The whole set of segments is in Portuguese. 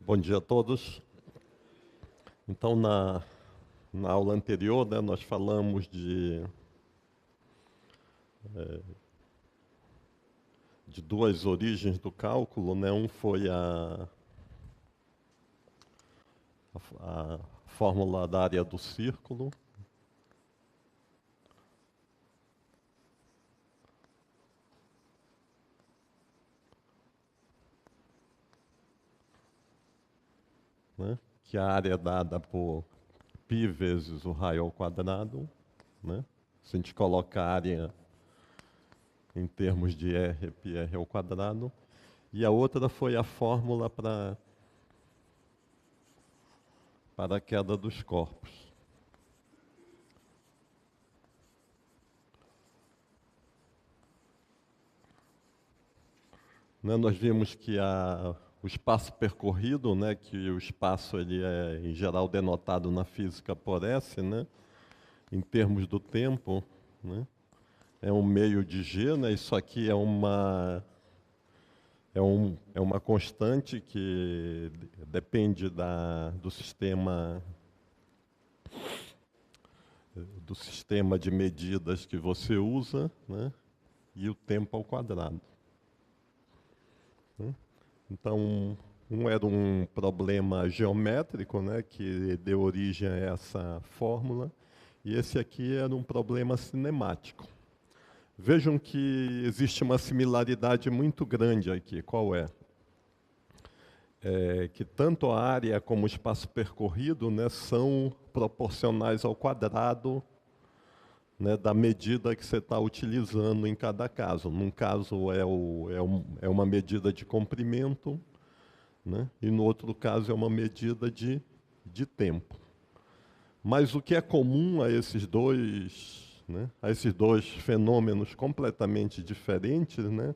Bom dia a todos. Então, na aula anterior, né, nós falamos de duas origens do cálculo, né? Um foi a fórmula da área do círculo, né, que a área é dada por π vezes o raio ao quadrado, né? Se a gente coloca a área em termos de R, πr ao quadrado. E a outra foi a fórmula para a queda dos corpos. Né, nós vimos que o espaço percorrido, né, que o espaço ele é em geral denotado na física por S, né, em termos do tempo, né, é um meio de G, né, isso aqui é uma constante que depende do sistema de medidas que você usa, né, e o tempo ao quadrado. Né? Então, era um problema geométrico, né, que deu origem a essa fórmula, e esse aqui era um problema cinemático. Vejam que existe uma similaridade muito grande aqui. Qual é? É que tanto a área como o espaço percorrido, né, são proporcionais ao quadrado, né, da medida que você está utilizando em cada caso. Num caso é uma medida de comprimento, né, e no outro caso é uma medida de tempo. Mas o que é comum a esses dois, né, a esses dois fenômenos completamente diferentes, né,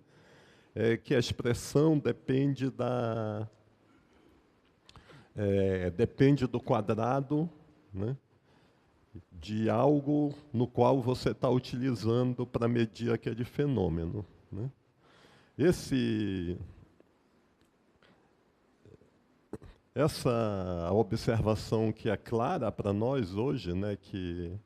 é que a expressão depende do quadrado, né, de algo no qual você está utilizando para medir aquele fenômeno. Né. Essa observação que é clara para nós hoje, né, que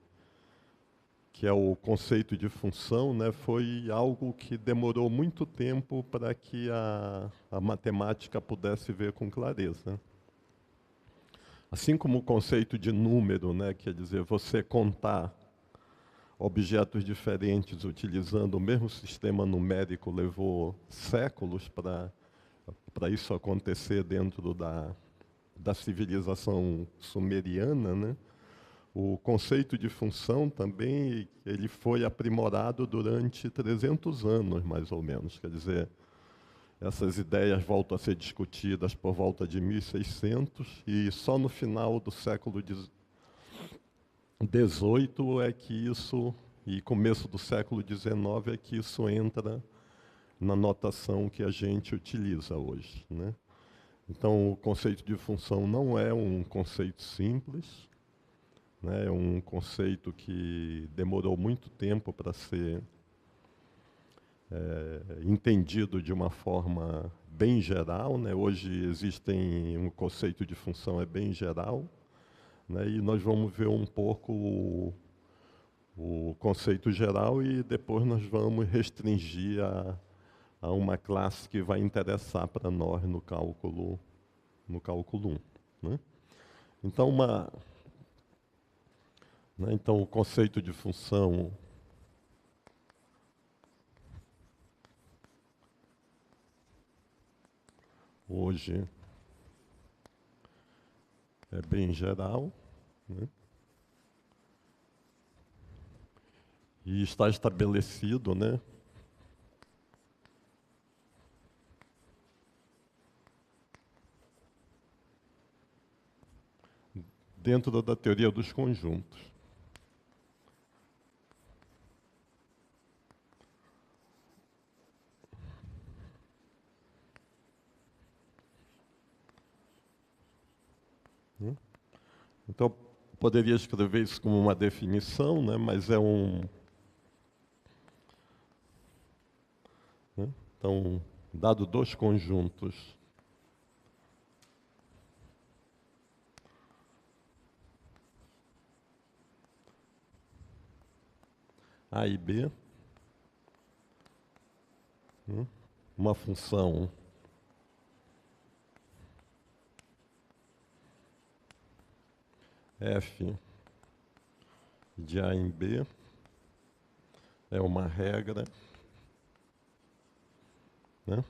é o conceito de função, né, foi algo que demorou muito tempo para que a matemática pudesse ver com clareza. Assim como o conceito de número, né, quer dizer, você contar objetos diferentes utilizando o mesmo sistema numérico levou séculos para isso acontecer dentro da civilização sumeriana, né? O conceito de função também ele foi aprimorado durante 300 anos, mais ou menos. Quer dizer, essas ideias voltam a ser discutidas por volta de 1600 e só no final do século XVIII é que isso, e começo do século XIX é que isso entra na notação que a gente utiliza hoje, né? Então, o conceito de função não é um conceito simples, né? É um conceito que demorou muito tempo para ser entendido de uma forma bem geral, né? Hoje existem um conceito de função bem geral, né? E nós vamos ver um pouco o conceito geral e depois nós vamos restringir a uma classe que vai interessar para nós no cálculo 1. Né? Então, então, o conceito de função hoje é bem geral, né? E está estabelecido, né, dentro da teoria dos conjuntos. Né? Então, poderia escrever isso como uma definição, né, mas é um... Né? Então, dado dois conjuntos A e B, uma função f de A em B é uma regra, né,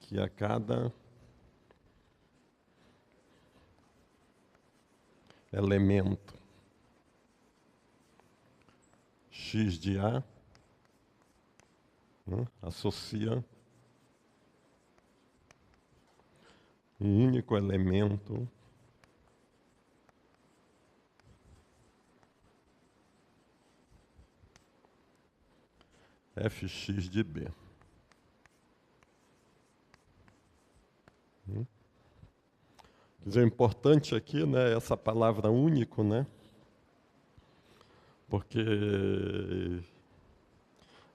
que a cada elemento x de A, né, associa um único elemento fx de B. Quer dizer, o importante aqui, né, é essa palavra único, né, porque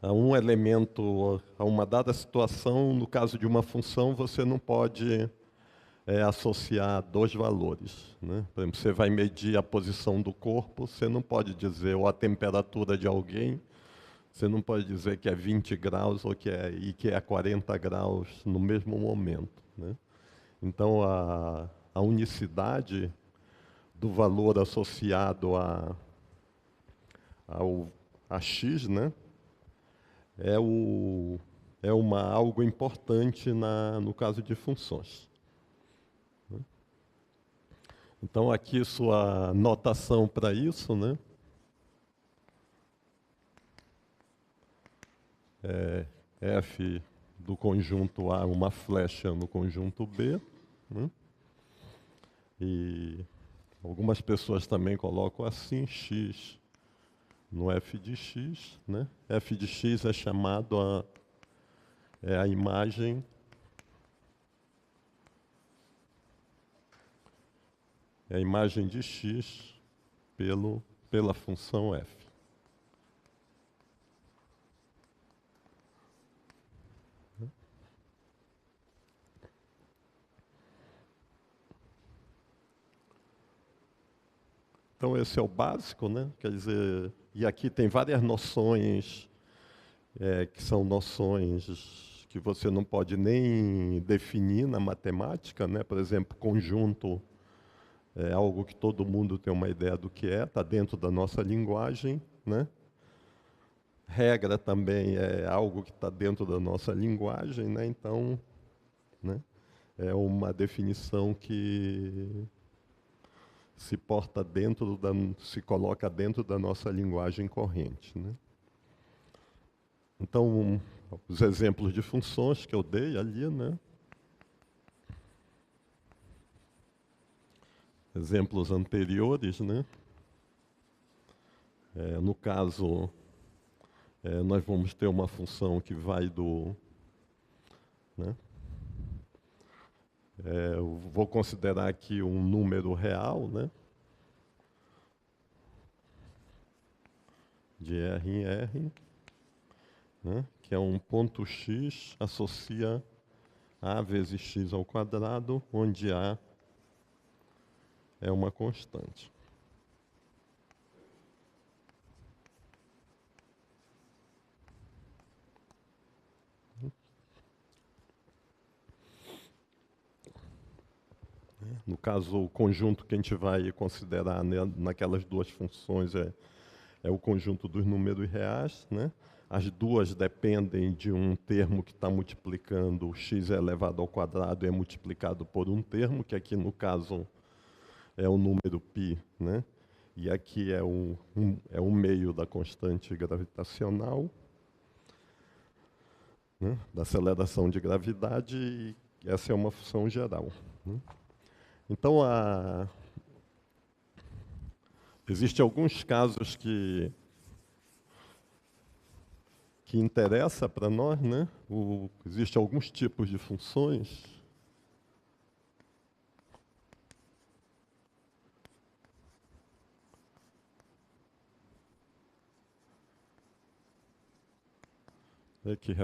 a um elemento, a uma dada situação, no caso de uma função, você não pode associar dois valores, né? Por exemplo, você vai medir a posição do corpo, você não pode dizer, ou a temperatura de alguém, você não pode dizer que é 20 graus ou que é 40 graus no mesmo momento, né? Então, a unicidade do valor associado a x, né, é algo importante no caso de funções. Então, aqui sua notação para isso, né, é f do conjunto A, uma flecha no conjunto B, né, e algumas pessoas também colocam assim, x no f de x, né? F de x é chamado a imagem de x pela função f. Então esse é o básico, né? Quer dizer, e aqui tem várias noções que são noções que você não pode nem definir na matemática, né? Por exemplo, conjunto é algo que todo mundo tem uma ideia do que está dentro da nossa linguagem, né? Regra também é algo que está dentro da nossa linguagem, né? Então, né, é uma definição que se coloca dentro da nossa linguagem corrente, né? Então, os exemplos de funções que eu dei ali, né? Exemplos anteriores, né? No caso, nós vamos ter uma função que vai né? Eu vou considerar aqui um número real, né? De R em R, né? Que é um ponto x associa A vezes x ao quadrado, onde A é uma constante. No caso, o conjunto que a gente vai considerar, né, naquelas duas funções é o conjunto dos números reais, né? As duas dependem de um termo que está multiplicando, x elevado ao quadrado é multiplicado por um termo, que aqui no caso é o número π, né? E aqui é o meio da constante gravitacional, né? Da aceleração de gravidade, e essa é uma função geral, né? Então, existem alguns casos que interessa para nós, né? Existem alguns tipos de funções né, que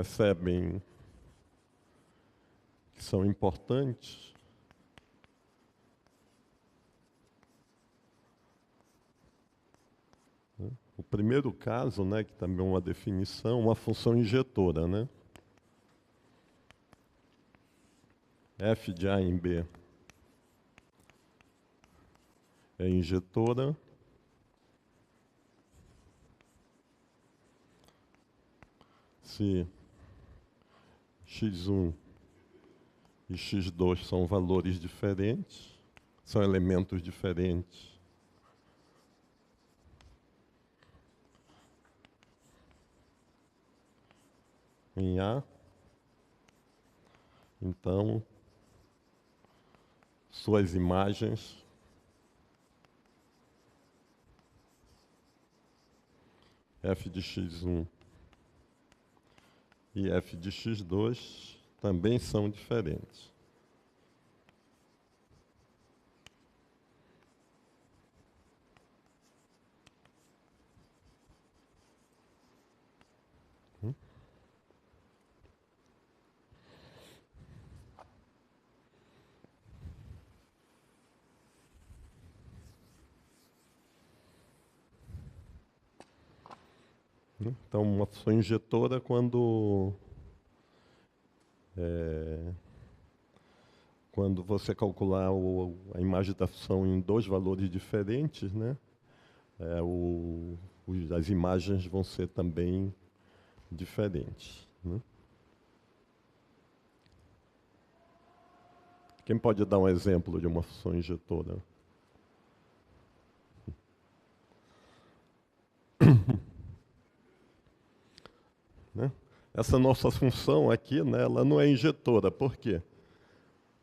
são importantes. O primeiro caso, né, que também é uma definição, uma função injetora, né? F de A em B é injetora. Se x1 e x2 são valores diferentes, são elementos diferentes, em A, então suas imagens f de x1 e f de x2 também são diferentes. Então, uma função injetora quando você calcular a imagem da função em dois valores diferentes, né, as imagens vão ser também diferentes. Né? Quem pode dar um exemplo de uma função injetora? Né? Essa nossa função aqui, né, ela não é injetora. Por quê?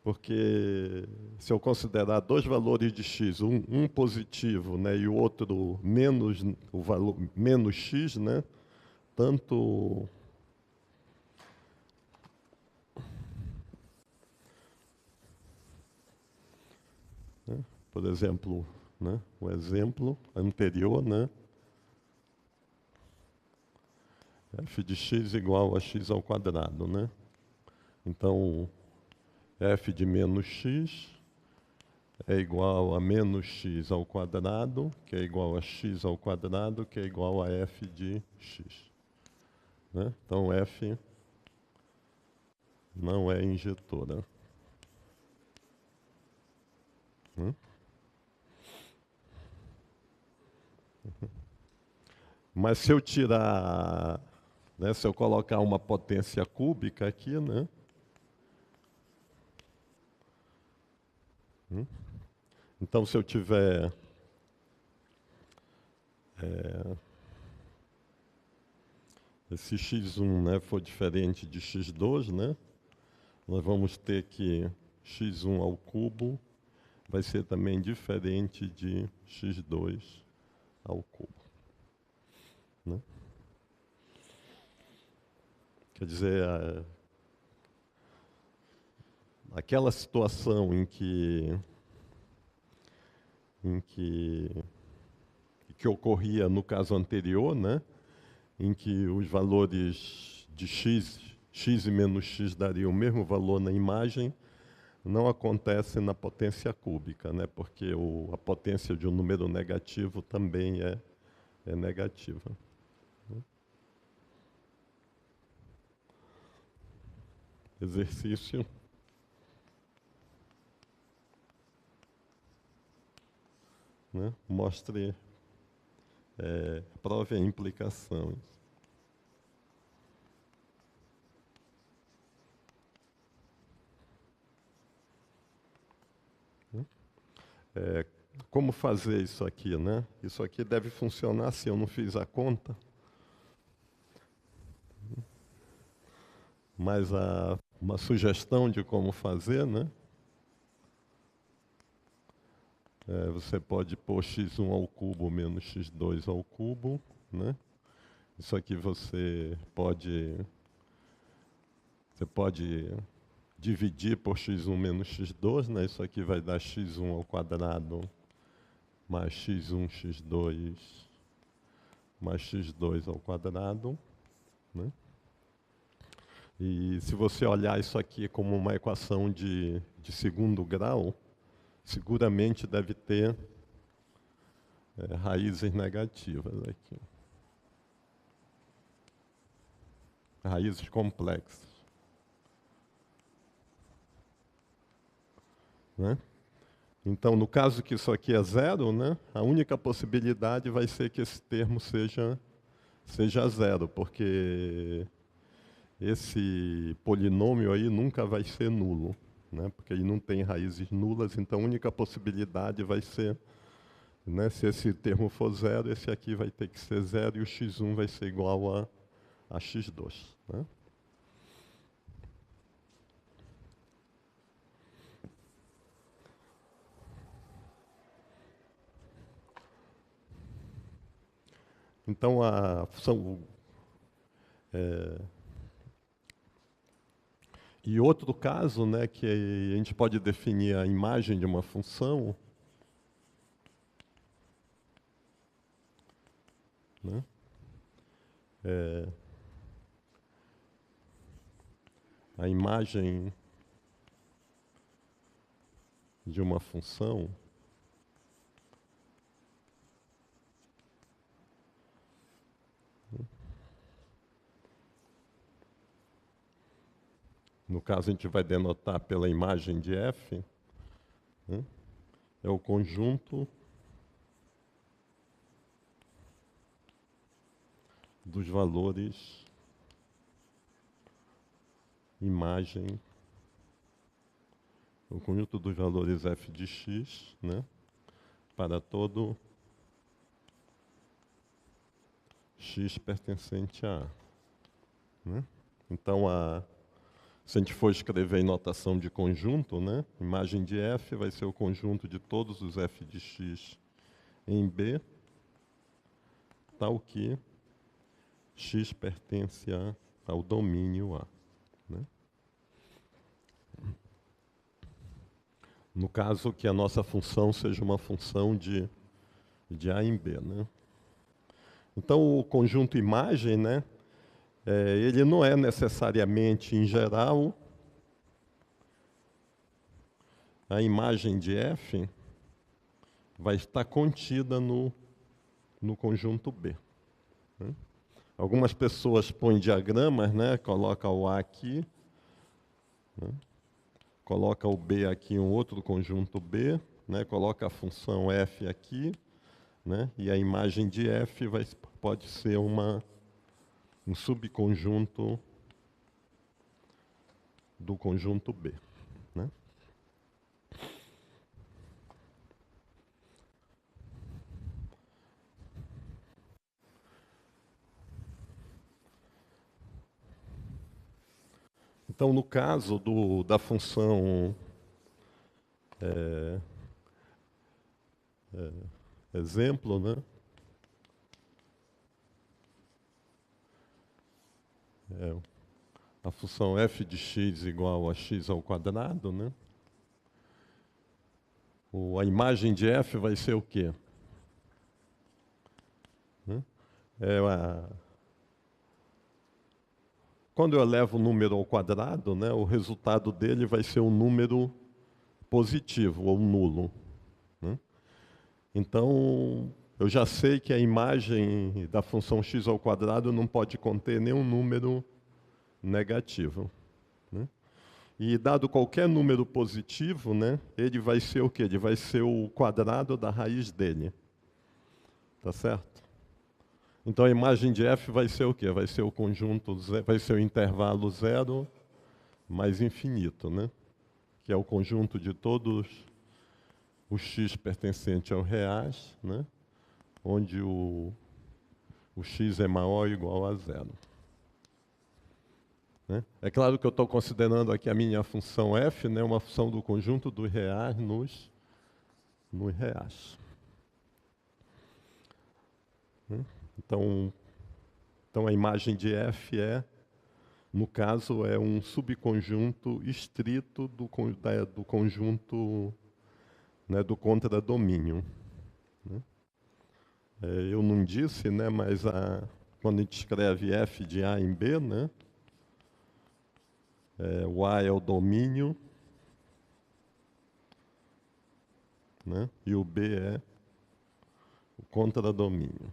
Porque se eu considerar dois valores de x, um positivo, né, e o outro menos o valor menos x, né, tanto por exemplo, né, o exemplo anterior, né, f de x igual a x ao quadrado, né? Então, f de menos x é igual a menos x ao quadrado, que é igual a x ao quadrado, que é igual a f de x. Né? Então, f não é injetora. Mas se eu tirar, né, se eu colocar uma potência cúbica aqui, né? Então, se eu tiver esse x1, né, for diferente de x2, né, nós vamos ter que x1 ao cubo vai ser também diferente de x2 ao cubo. Né? Quer dizer, aquela situação em que ocorria no caso anterior, né, em que os valores de x e menos x dariam o mesmo valor na imagem, não acontece na potência cúbica, né, porque a potência de um número negativo também é negativa. Exercício. Né? Mostre, prove a implicação. Como fazer isso aqui, né? Isso aqui deve funcionar se eu não fiz a conta. Mas uma sugestão de como fazer, né? Você pode pôr x1 ao cubo menos x2 ao cubo, né? Isso aqui você pode dividir por x1 menos x2, né? Isso aqui vai dar x1 ao quadrado mais x1, x2 mais x2 ao quadrado, né? E se você olhar isso aqui como uma equação de segundo grau, seguramente deve ter raízes negativas aqui. Raízes complexas. Né? Então, no caso que isso aqui é zero, né, a única possibilidade vai ser que esse termo seja zero, porque esse polinômio aí nunca vai ser nulo, né, porque ele não tem raízes nulas, então a única possibilidade vai ser, né, se esse termo for zero, esse aqui vai ter que ser zero e o x1 vai ser igual a x2. Né? Então, a função... E outro caso, né, que a gente pode definir a imagem de uma função, né, a imagem de uma função no caso a gente vai denotar pela imagem de f, né, é o conjunto dos valores imagem, o conjunto dos valores f de x, né, para todo x pertencente a A. Né? Então, se a gente for escrever em notação de conjunto, né, imagem de f vai ser o conjunto de todos os f de x em B, tal que x pertence ao domínio A. Né? No caso que a nossa função seja uma função de A em B. Né? Então, o conjunto imagem, né, ele não é necessariamente, em geral, a imagem de f vai estar contida no conjunto B. Né? Algumas pessoas põem diagramas, né, coloca o A aqui, né, coloca o B aqui em um outro conjunto B, né, coloca a função f aqui, né, e a imagem de f pode ser um subconjunto do conjunto B. Né? Então, no caso da função exemplo, né, a função f de x igual a x ao quadrado, né, a imagem de f vai ser o quê? Né? Quando eu elevo o número ao quadrado, né, o resultado dele vai ser um número positivo ou nulo. Né? Então, eu já sei que a imagem da função x ao quadrado não pode conter nenhum número negativo. Né? E dado qualquer número positivo, né, ele vai ser o quê? Ele vai ser o quadrado da raiz dele. Tá certo? Então a imagem de f vai ser o quê? Vai ser o conjunto, vai ser o intervalo zero mais infinito, né? Que é o conjunto de todos os x pertencente ao reais, né? Onde o x é maior ou igual a zero. Né? É claro que eu estou considerando aqui a minha função f, né, uma função do conjunto dos reais nos reais. Né? Então a imagem de f no caso, é um subconjunto estrito do conjunto, né, do contradomínio. Né? Eu não disse, né, mas quando a gente escreve f de A em B, né, o A é o domínio, né, e o B é o contradomínio.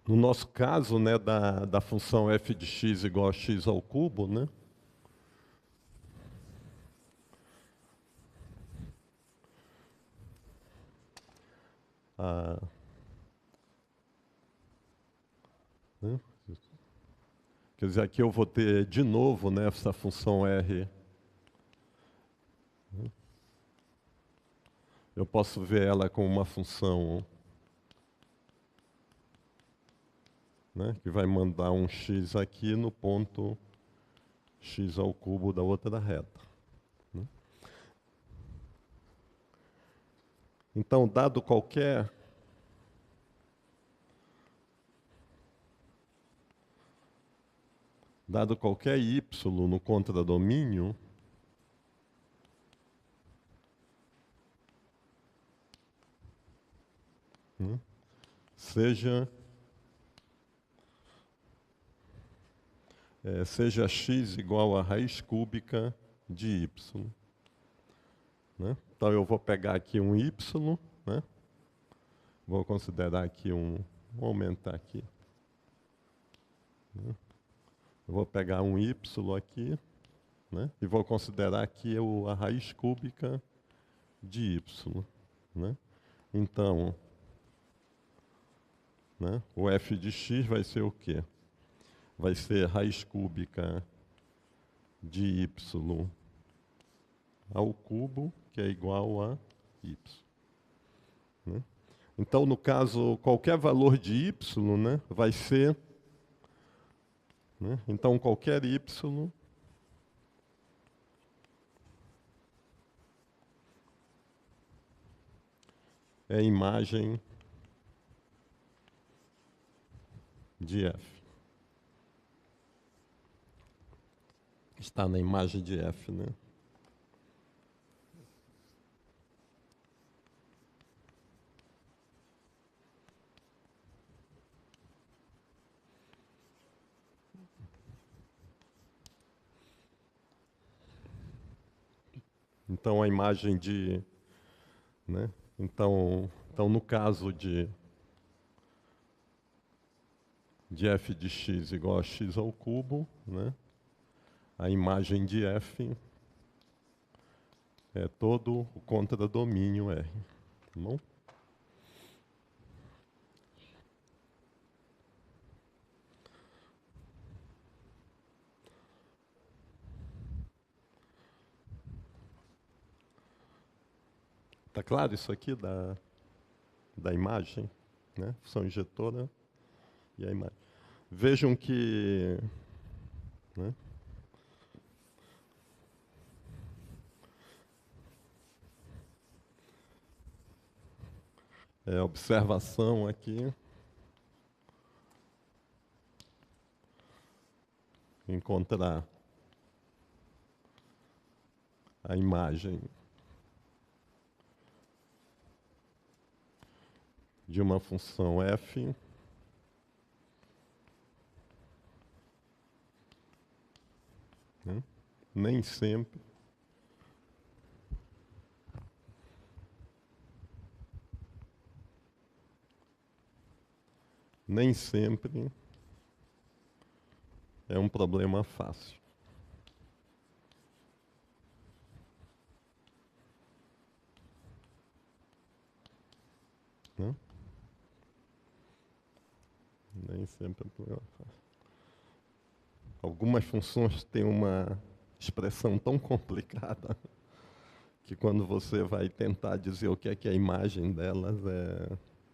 No nosso caso, né, da função f de x igual a x ao cubo, né? Né? Quer dizer, aqui eu vou ter de novo, né, essa função r. Eu posso ver ela como uma função, né, que vai mandar um x aqui no ponto x ao cubo da outra reta. Né? Então, dado qualquer y no contradomínio, né, seja x igual a raiz cúbica de y. Né? Então, eu vou pegar aqui um y, né? Vou considerar aqui vou aumentar aqui. Né? Eu vou pegar um y aqui, né? E vou considerar aqui a raiz cúbica de y. Né? Então, né, o f de x vai ser o quê? Vai ser raiz cúbica de y ao cubo, que é igual a y. Né? Então, no caso, qualquer valor de y, né, vai ser... Né? Então, qualquer y é a imagem de f. Está na imagem de f, né? Então, a imagem de... Né? Então, no caso de f de x igual a x ao cubo, né? A imagem de f é todo o contradomínio R. Tá bom? Tá claro isso aqui da imagem? Né? Função injetora e a imagem. Vejam que... Né? Observação aqui. Encontrar a imagem de uma função f né? Nem sempre é um problema fácil. Né? Nem sempre é um problema fácil. Algumas funções têm uma expressão tão complicada que quando você vai tentar dizer o que é a imagem delas,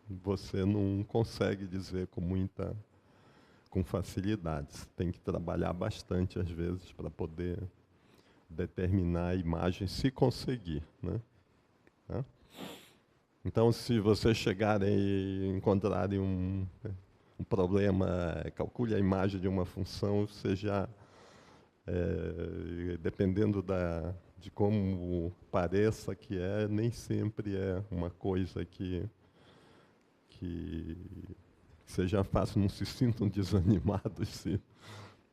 você não consegue dizer com facilidade. Você tem que trabalhar bastante, às vezes, para poder determinar a imagem, se conseguir. Né? Tá? Então, se vocês chegarem e encontrarem um problema, calcule a imagem de uma função, você já, dependendo de como pareça que nem sempre é uma coisa que seja fácil, não se sintam desanimados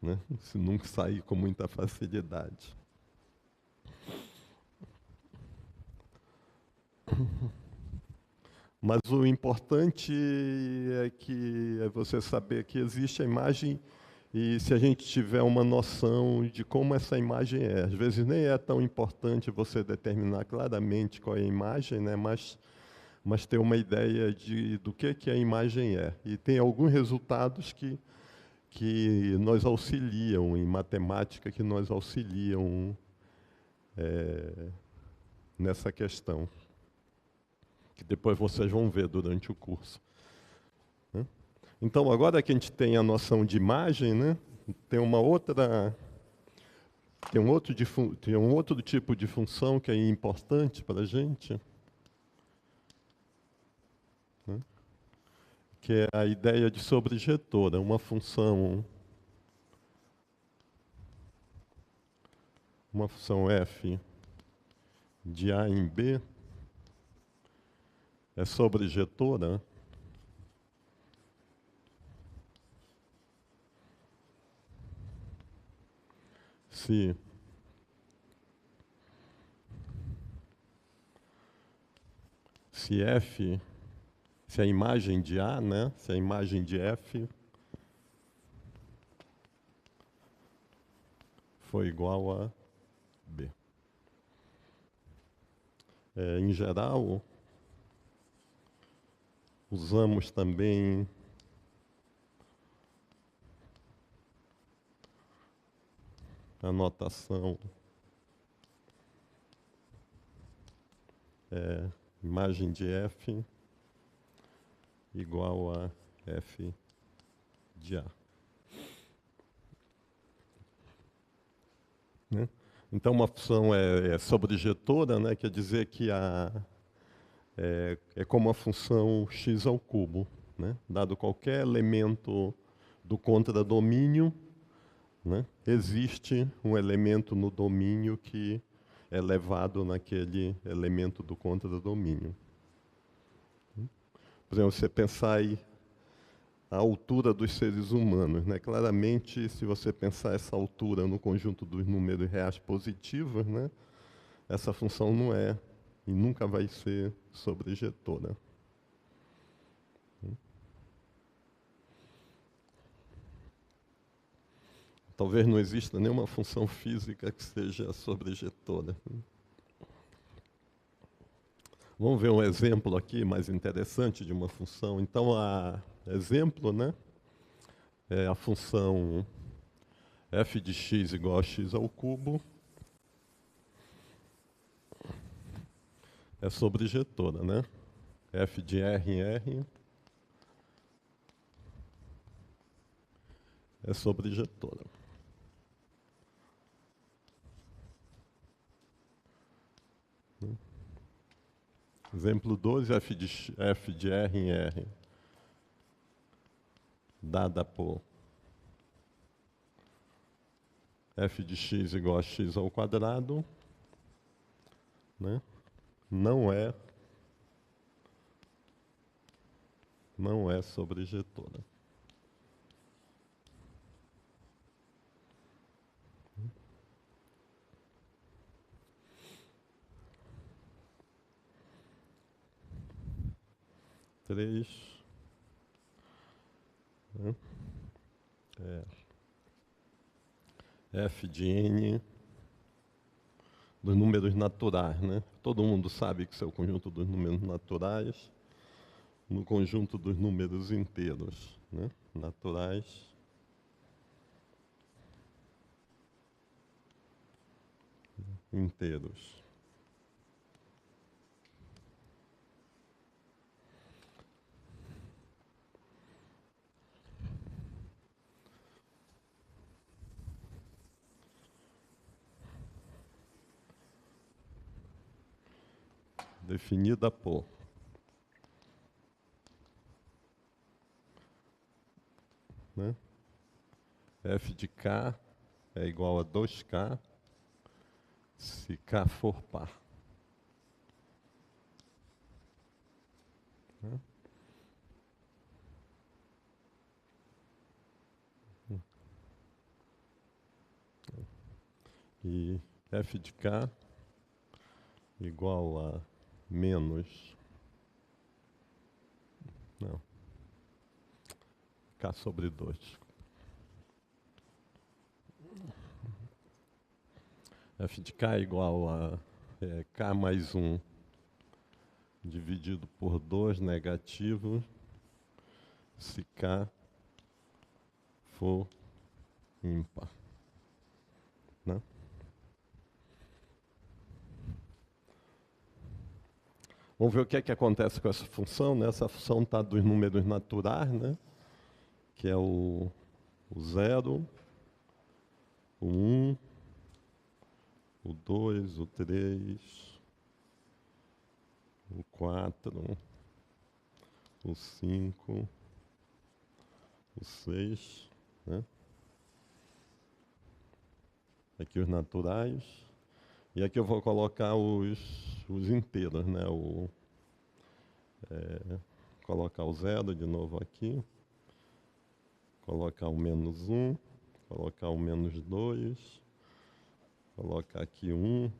né, se não sair com muita facilidade. Mas o importante é você saber que existe a imagem e se a gente tiver uma noção de como essa imagem é. Às vezes nem é tão importante você determinar claramente qual é a imagem, né? Mas ter uma ideia do que a imagem é. E tem alguns resultados que nos auxiliam, em matemática, que nos auxiliam nessa questão, que depois vocês vão ver durante o curso. Né? Então, agora que a gente tem a noção de imagem, né, tem uma outra, tem um outro tipo de função que é importante para a gente, né, que é a ideia de sobrejetora, uma função f de A em B é sobrejetora se F, se a imagem de A, né, se a imagem de F for igual a B. Em geral, usamos também a notação imagem de F igual a F de A. Né? Então, uma função é sobrejetora, né? Quer dizer que é como a função x ao cubo. Né? Dado qualquer elemento do contradomínio, né? Existe um elemento no domínio que é levado naquele elemento do contradomínio. Por exemplo, você pensar aí a altura dos seres humanos. Né? Claramente, se você pensar essa altura no conjunto dos números reais positivos, né? Essa função não é e nunca vai ser sobrejetora. Talvez não exista nenhuma função física que seja sobrejetora. Vamos ver um exemplo aqui mais interessante de uma função. Então, exemplo, né, é a função f de x igual a x ao cubo é sobrejetora, né? F de R em R é sobrejetora. Exemplo 2, f de R em R, dada por f de x igual a x ao quadrado, né? não é sobrejetora. Três. Né? F de n dos números naturais, né? Todo mundo sabe que isso é o conjunto dos números naturais no conjunto dos números inteiros, né? Naturais inteiros. Definida por né? F de K é igual a 2K se K for par. Né? E f de k igual a menos... Não. K sobre 2. F de k igual a k mais 1 dividido por 2 negativo, se k for ímpar. Né? Vamos ver o que é que acontece com essa função. Né? Essa função está dos números naturais, né? Que é o 0, o 1, o 2, o 3, o 4, o 5, o 6, né? Aqui os naturais. E aqui eu vou colocar os inteiros, né? Colocar o 0 de novo aqui. Colocar o menos 1. Colocar o menos 2. Colocar aqui 1.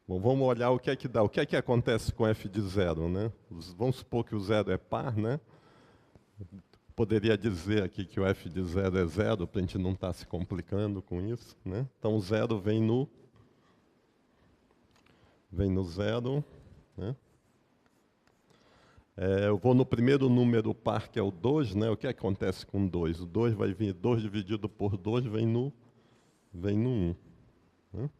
Bom, vamos olhar o que é que dá. O que é que acontece com f de 0, né? Vamos supor que o 0 é par, né? Poderia dizer aqui que o f de 0 é 0, para a gente não estar se complicando com isso, né? Então, o 0 vem no 0, né? Eu vou no primeiro número par, que é o 2, né? O que acontece com 2? O 2 vai vir, 2 dividido por 2 vem no 1. Né?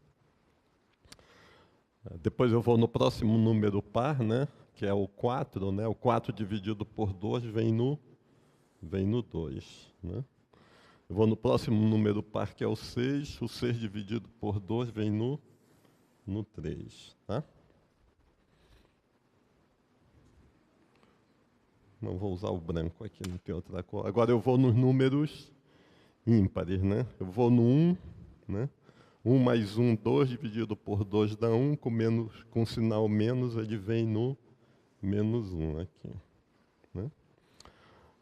Depois eu vou no próximo número par, né? Que é o 4, né? O 4 dividido por 2 vem no 2. Né? Eu vou no próximo número par, que é o 6. O 6 dividido por 2 vem no 3. Tá? Não vou usar o branco aqui, não tem outra cor. Agora eu vou nos números ímpares. Né? Eu vou no 1. Né? 1 mais 1, 2 dividido por 2 dá 1. Com sinal menos, ele vem no menos 1 aqui. Né?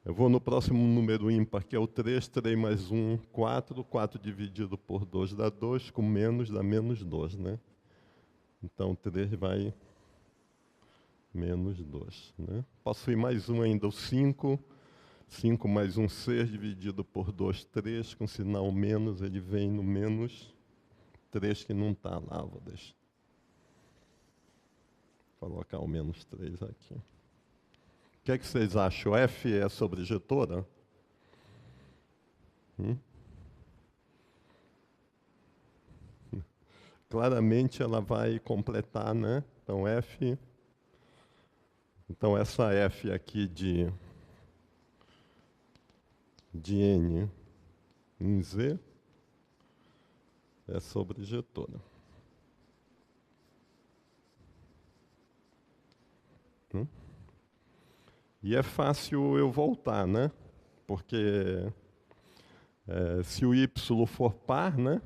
Eu vou no próximo número ímpar, que é o 3. 3 mais 1, 4. 4 dividido por 2 dá 2. Com menos dá menos 2. Né? Então, 3 vai menos 2. Né? Posso ir mais um ainda, o 5. 5 mais 1, 6 dividido por 2, 3. Com sinal menos, ele vem no menos 3, que não está lá. Vou deixar. Colocar o menos 3 aqui. O que é que vocês acham? F é sobrejetora? Claramente ela vai completar, né? Então, F. Então, essa F aqui de N em Z é sobrejetora. E é fácil eu voltar, né? Porque se o Y for par, né?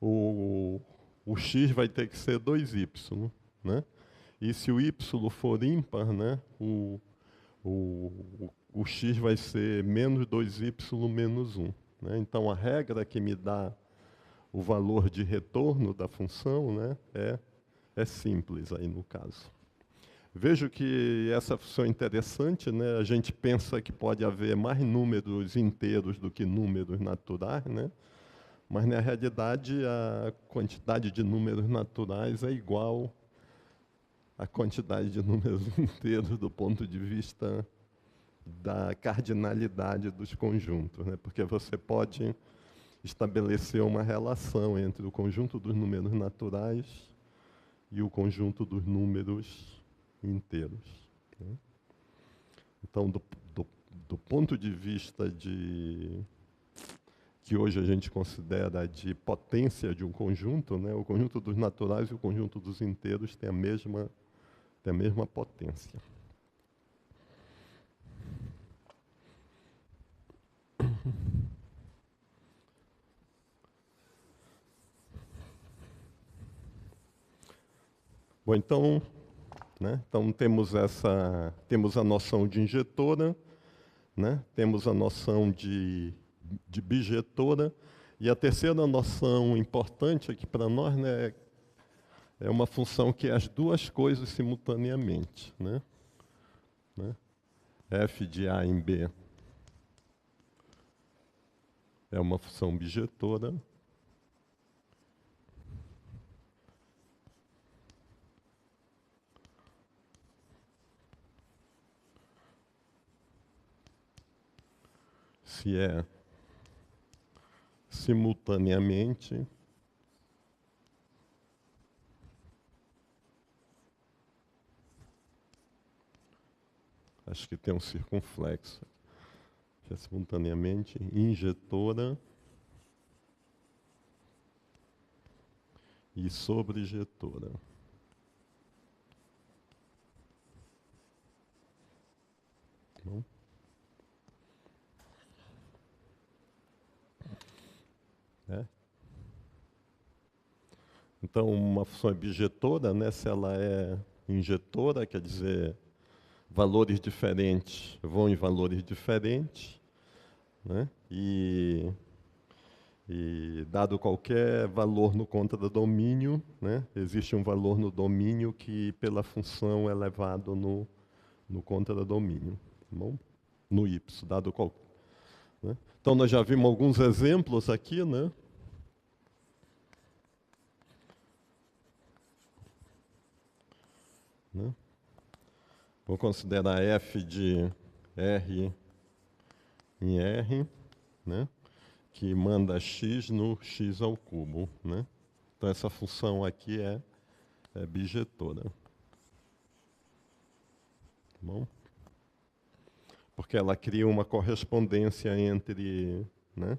O X vai ter que ser 2Y, né? E se o Y for ímpar, né? O X vai ser menos 2Y menos 1. Né? Então, a regra que me dá o valor de retorno da função, né? É simples aí no caso. Vejo que essa função é interessante, né? A gente pensa que pode haver mais números inteiros do que números naturais, né? Mas, na realidade, a quantidade de números naturais é igual à quantidade de números inteiros do ponto de vista da cardinalidade dos conjuntos, né? Porque você pode estabelecer uma relação entre o conjunto dos números naturais e o conjunto dos números inteiros. Né? Então, do ponto de vista que hoje a gente considera de potência de um conjunto, né? O conjunto dos naturais e o conjunto dos inteiros têm a mesma potência. Bom, então, né? Então temos a noção de injetora, né? Temos a noção de de bijetora. E a terceira noção importante aqui para nós, né, é uma função que é as duas coisas simultaneamente, né? F de A em B é uma função bijetora. Se é simultaneamente acho que tem um circunflexo, que é simultaneamente injetora e sobrejetora. Bom. Então, uma função é bijetora, né, se ela é injetora, quer dizer, valores diferentes vão em valores diferentes, né, e dado qualquer valor no contradomínio, né, existe um valor no domínio que, pela função, é levado no contradomínio, tá bom? No y, dado qual. Né? Então, nós já vimos alguns exemplos aqui, né? Vou considerar f de R em R, né? Que manda x no x ao cubo, né? Então, essa função aqui é bijetora. Tá bom? Porque ela cria uma correspondência entre, né?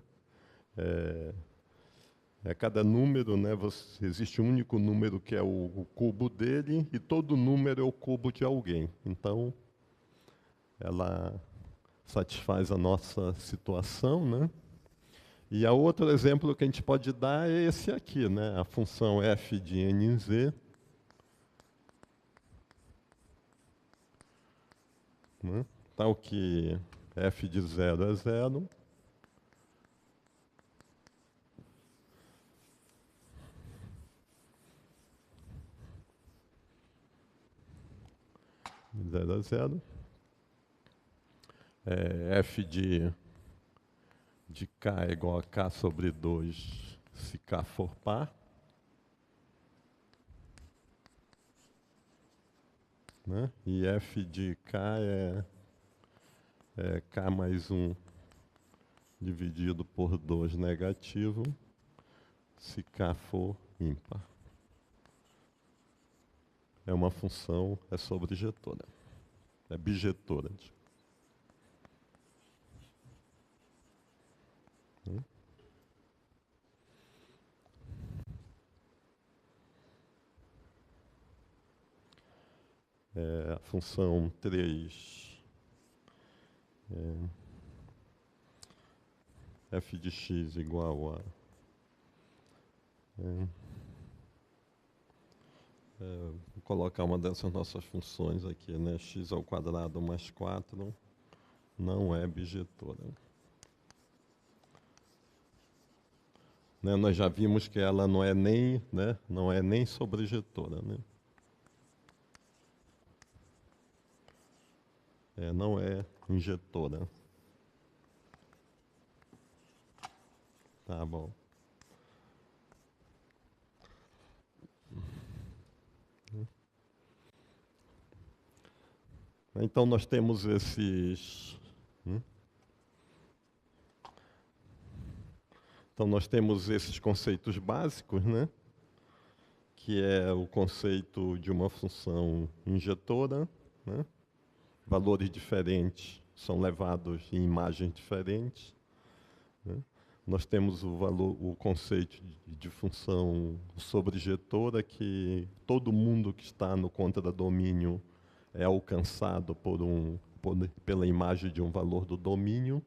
Cada número, né? Existe um único número que é o cubo dele e todo número é o cubo de alguém. Então, ela satisfaz a nossa situação, né? E a outro exemplo que a gente pode dar é esse aqui, né? A função f de n em z, né? Tal que f de 0 é 0. De 0 a 0. F de k é igual a k sobre 2, se k for par. Né? E f de k é k mais 1 dividido por 2 negativo, se k for ímpar. É uma função, é sobrejetora. É bijetora. A função 3, f de x igual a vou colocar uma dessas nossas funções aqui, né? X ao quadrado mais 4 não é bijetora. Né? Nós já vimos que ela não é nem, né? Não é nem sobrejetora, né? Não é injetora. Tá bom. Então nós temos esses. Então nós temos esses conceitos básicos, né? Que é o conceito de uma função injetora, né? Valores diferentes são levados em imagens diferentes. Né? Nós temos o conceito de função sobrejetora, que todo mundo que está no contradomínio é alcançado pela imagem de um valor do domínio.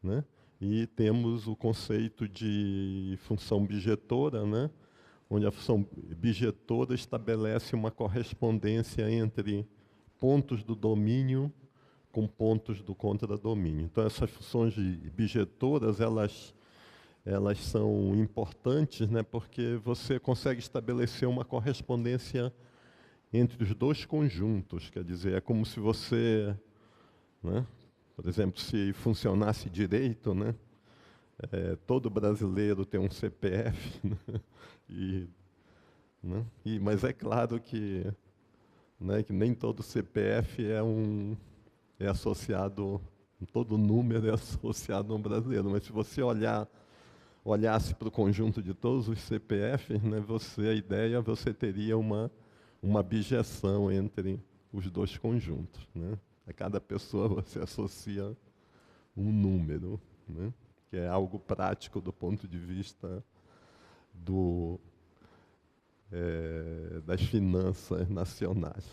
Né? E temos o conceito de função bijetora, né? Onde a função bijetora estabelece uma correspondência entre pontos do domínio com pontos do contradomínio. Então, essas funções bijetoras, elas são importantes, né, porque você consegue estabelecer uma correspondência entre os dois conjuntos. Quer dizer, é como se você, né, por exemplo, se funcionasse direito, né, todo brasileiro tem um CPF, né, e, mas é claro que, né, que nem todo CPF é associado, todo número é associado a um brasileiro, mas se você olhasse para o conjunto de todos os CPFs, né, a ideia, você teria uma abjeção entre os dois conjuntos, né? A cada pessoa você associa um número, né, que é algo prático do ponto de vista das finanças nacionais.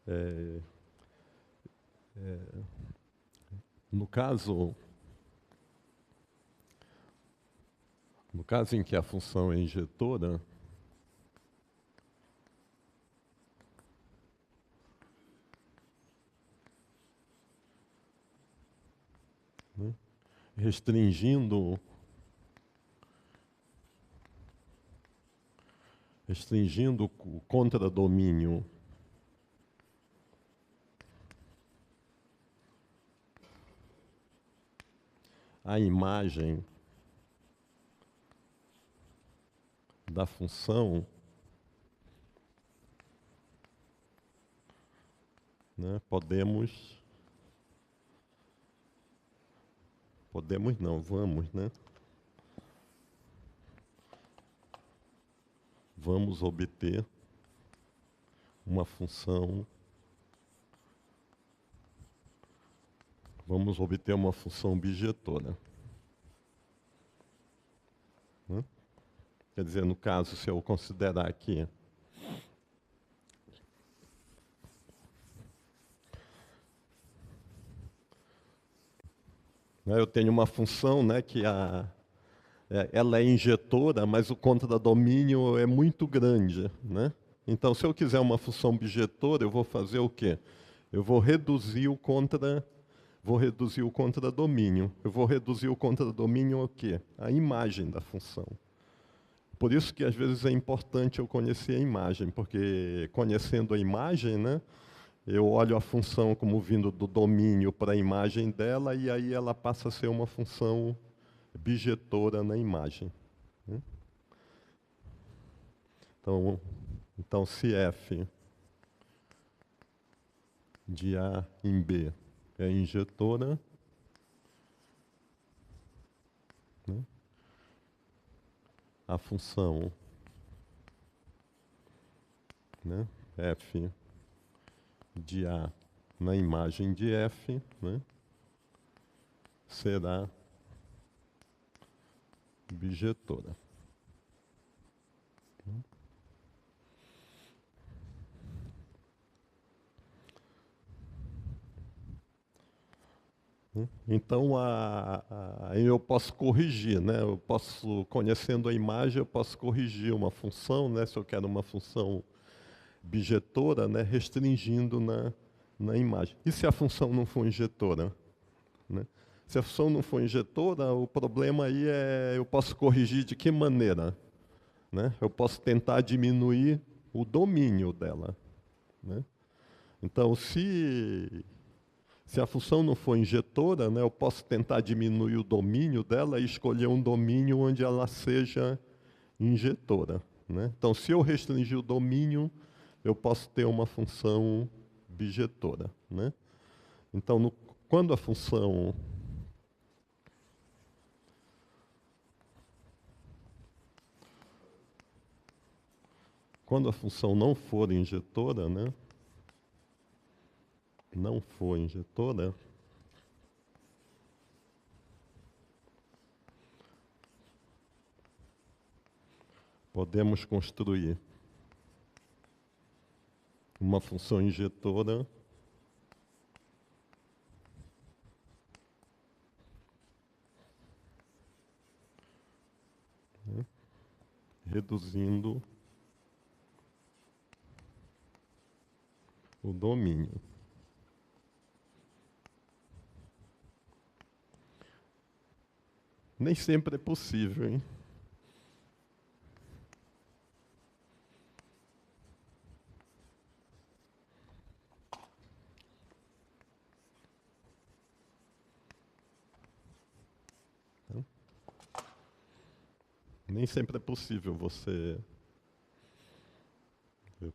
É, no caso em que a função é injetora, né, restringindo o contradomínio à imagem da função, né, vamos obter uma função, bijetora, né? Quer dizer, no caso, se eu considerar aqui né, eu tenho uma função, né, que ela é injetora, mas o contradomínio é muito grande, né? Então, se eu quiser uma função bijetora, eu vou fazer o quê? Eu vou reduzir o contradomínio. Eu vou reduzir o contradomínio ao quê? A imagem da função. Por isso que às vezes é importante eu conhecer a imagem, porque conhecendo a imagem, né, eu olho a função como vindo do domínio para a imagem dela e aí ela passa a ser uma função bijetora na imagem, né? Então, se f de A em B é injetora, né, a função, né, f de A na imagem de f, né, será bijetora. Então, eu posso corrigir, né? Eu posso, conhecendo a imagem, eu posso corrigir uma função, né? Se eu quero uma função bijetora, né? Restringindo na imagem. E se a função não for injetora, né? Se a função não for injetora, o problema aí eu posso corrigir de que maneira, né? Eu posso tentar diminuir o domínio dela, né? Então, se a função não for injetora, né, eu posso tentar diminuir o domínio dela e escolher um domínio onde ela seja injetora, né? Então, se eu restringir o domínio, eu posso ter uma função bijetora, né? Então, quando a função não for injetora, né? Não for injetora, podemos construir uma função injetora reduzindo o domínio. Nem sempre é possível, hein? Nem sempre é possível você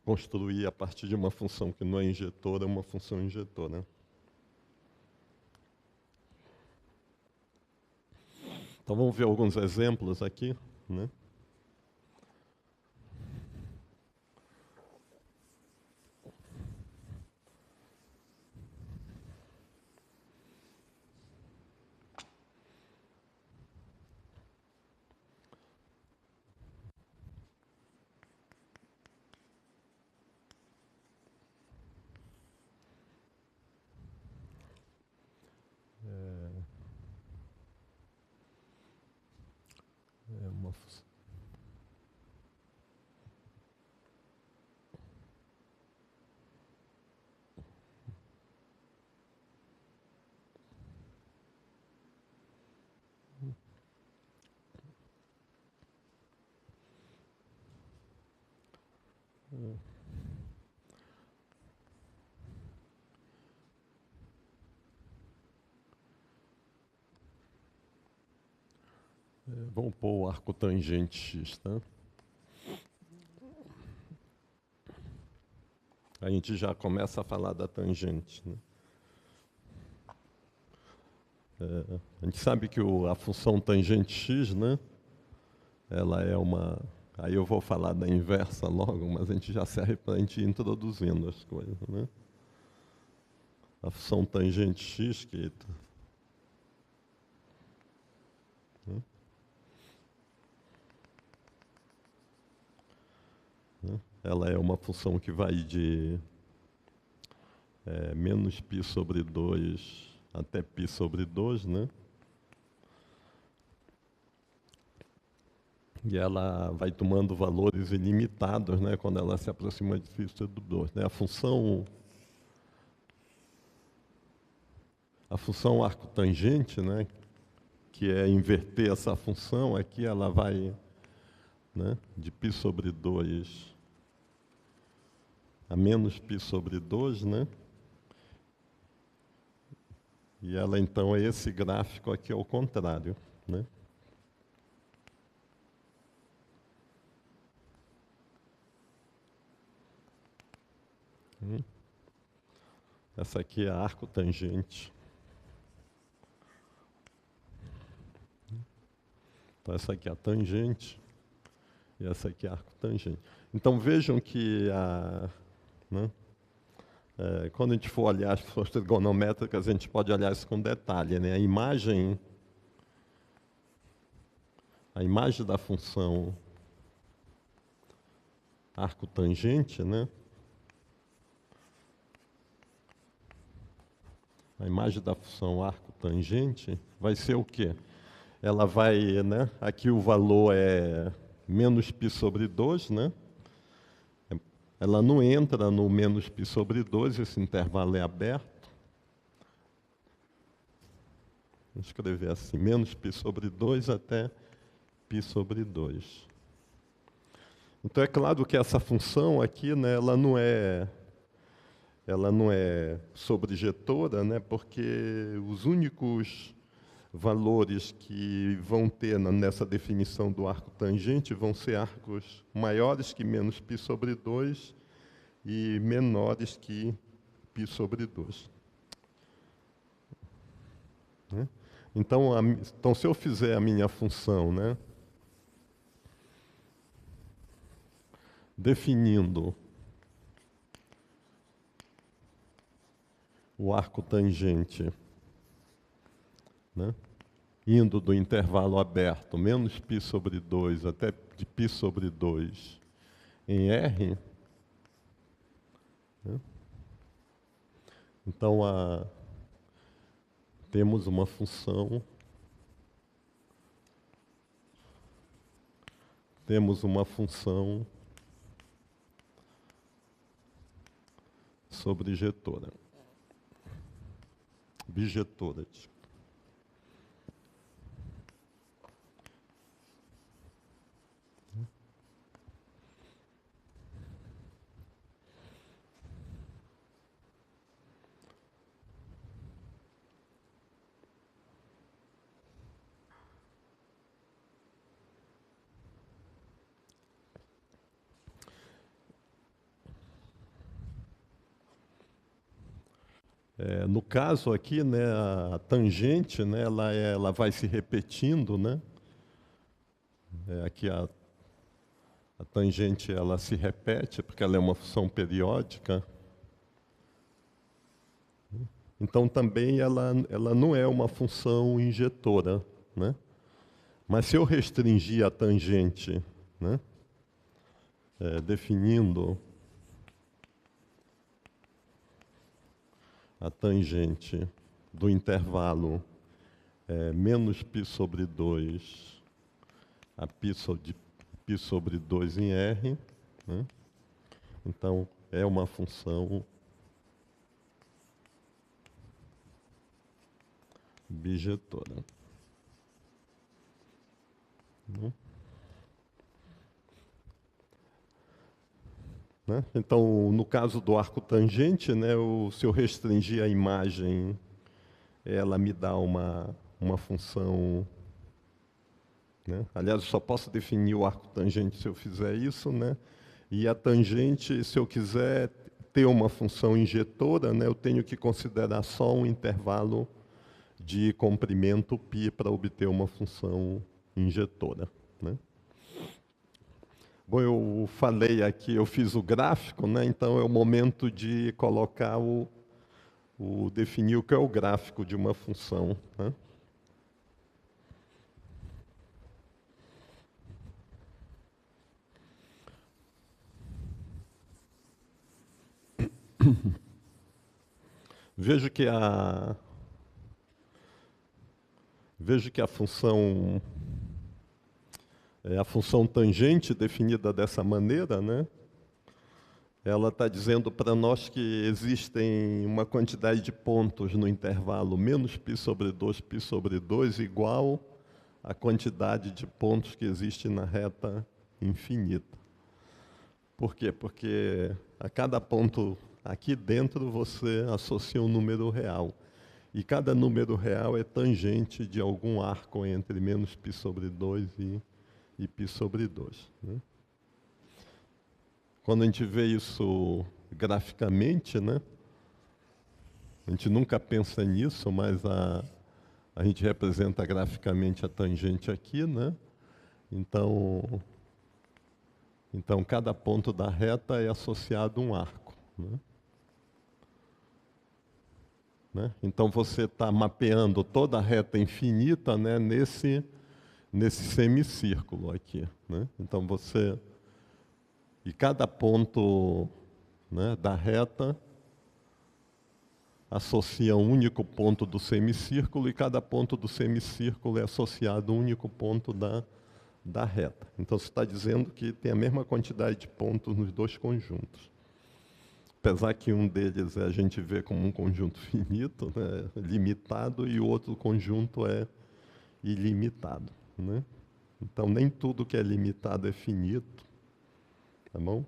construir a partir de uma função que não é injetora, uma função injetora. Então vamos ver alguns exemplos aqui, né? É uma função. Vamos pôr o arco tangente x, tá? A gente já começa a falar da tangente, né? A gente sabe que a função tangente x, né? Ela é uma... Aí eu vou falar da inversa logo, mas a gente já serve para a gente ir introduzindo as coisas, né? A função tangente x, que... Ela é uma função que vai de menos π sobre 2 até π sobre 2, né? E ela vai tomando valores ilimitados, né, quando ela se aproxima de π sobre 2, né? A função arco tangente, né, que é inverter essa função, aqui ela vai, né, de π sobre 2 a menos π sobre 2, né? E ela, então, é esse gráfico aqui ao contrário, né? Essa aqui é arco tangente. Então, essa aqui é a tangente e essa aqui é arco tangente. Então, vejam que né, quando a gente for olhar as funções trigonométricas, a gente pode olhar isso com detalhe, né? A imagem da função arco tangente, né? A imagem da função arco tangente vai ser o quê? Ela vai, né? Aqui o valor é menos π sobre 2, né? Ela não entra no menos π sobre 2, esse intervalo é aberto. Vou escrever assim, menos π sobre 2 até π sobre 2. Então é claro que essa função aqui, né, ela não é sobrejetora, né, porque os únicos valores que vão ter nessa definição do arco tangente vão ser arcos maiores que menos π sobre 2 e menores que π sobre 2. Né? Então, se eu fizer a minha função, né, definindo o arco tangente, né, indo do intervalo aberto, menos π sobre 2 até de π sobre 2 em R, né? Então, temos uma função sobrejetora, bijetora. No caso aqui, né, a tangente, né, ela vai se repetindo, né? Aqui a tangente ela se repete porque ela é uma função periódica. Então também ela não é uma função injetora, né? Mas se eu restringir a tangente, né, definindo a tangente do intervalo menos π sobre 2 a π sobre 2 em R, né? Então é uma função bijetora. Né? Então, no caso do arco tangente, né, se eu restringir a imagem, ela me dá uma função. Né? Aliás, eu só posso definir o arco tangente se eu fizer isso, né? E a tangente, se eu quiser ter uma função injetora, né, eu tenho que considerar só um intervalo de comprimento π para obter uma função injetora, né? Bom, eu falei aqui, eu fiz o gráfico, né? Então é o momento de colocar definir o que é o gráfico de uma função, né? Vejo que a função tangente definida dessa maneira, né? Ela está dizendo para nós que existem uma quantidade de pontos no intervalo menos π sobre 2 igual à quantidade de pontos que existe na reta infinita. Por quê? Porque a cada ponto aqui dentro você associa um número real. E cada número real é tangente de algum arco entre menos π sobre 2 e π sobre 2. Né? Quando a gente vê isso graficamente, né, a gente nunca pensa nisso, mas a gente representa graficamente a tangente aqui, né? Então, cada ponto da reta é associado a um arco. Né? Então, você está mapeando toda a reta infinita, né, nesse semicírculo aqui. Né? Então, e cada ponto, né, da reta associa um único ponto do semicírculo e cada ponto do semicírculo é associado a um único ponto da reta. Então, você está dizendo que tem a mesma quantidade de pontos nos dois conjuntos. Apesar que um deles a gente vê como um conjunto finito, né, limitado, e o outro conjunto é ilimitado. Né? Então, nem tudo que é limitado é finito. Tá bom?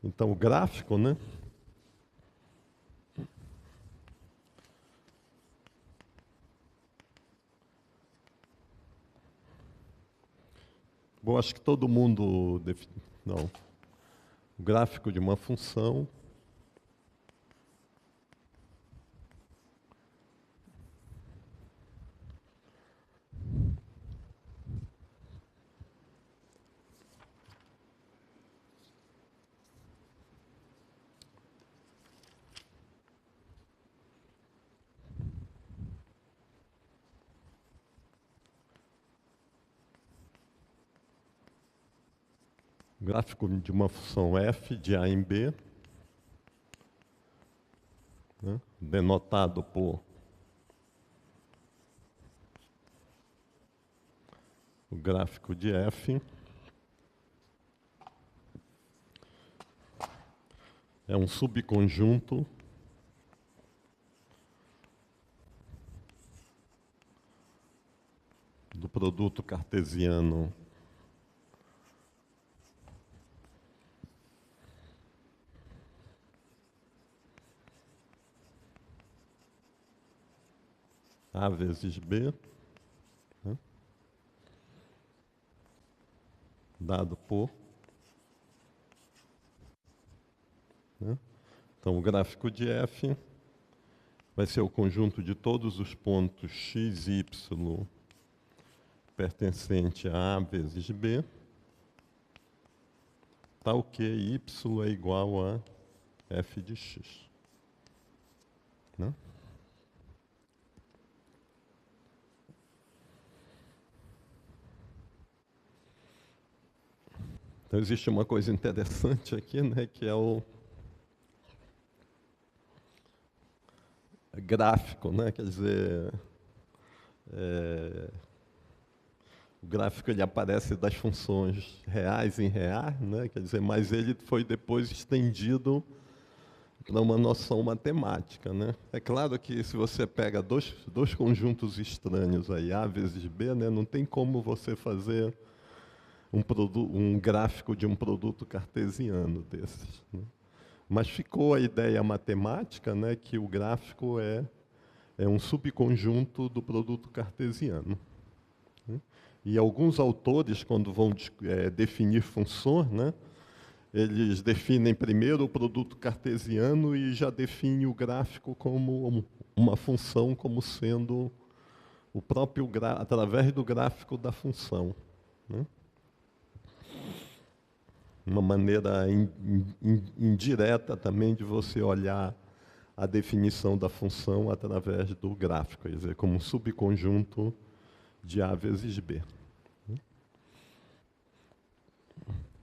Então, o gráfico, né? Bom, acho que todo mundo... Não. O gráfico de uma função... gráfico de uma função f de A em B, né, denotado por o gráfico de f, é um subconjunto do produto cartesiano A vezes B, né, dado por, né, então o gráfico de f vai ser o conjunto de todos os pontos x, y pertencente a A vezes B, tal que y é igual a f de x. Né? Então existe uma coisa interessante aqui, né, que é o gráfico, né? Quer dizer, o gráfico ele aparece das funções reais em reais, né? Quer dizer, mas ele foi depois estendido para uma noção matemática, né? É claro que se você pega dois conjuntos estranhos aí, A vezes B, né, não tem como você fazer um gráfico de um produto cartesiano desses. Né? Mas ficou a ideia matemática, né, que o gráfico é um subconjunto do produto cartesiano. Né? E alguns autores, quando vão definir funções, né, eles definem primeiro o produto cartesiano e já definem o gráfico como uma função, como sendo o próprio através do gráfico da função. Né? Uma maneira indireta também de você olhar a definição da função através do gráfico, quer dizer, como um subconjunto de A vezes B.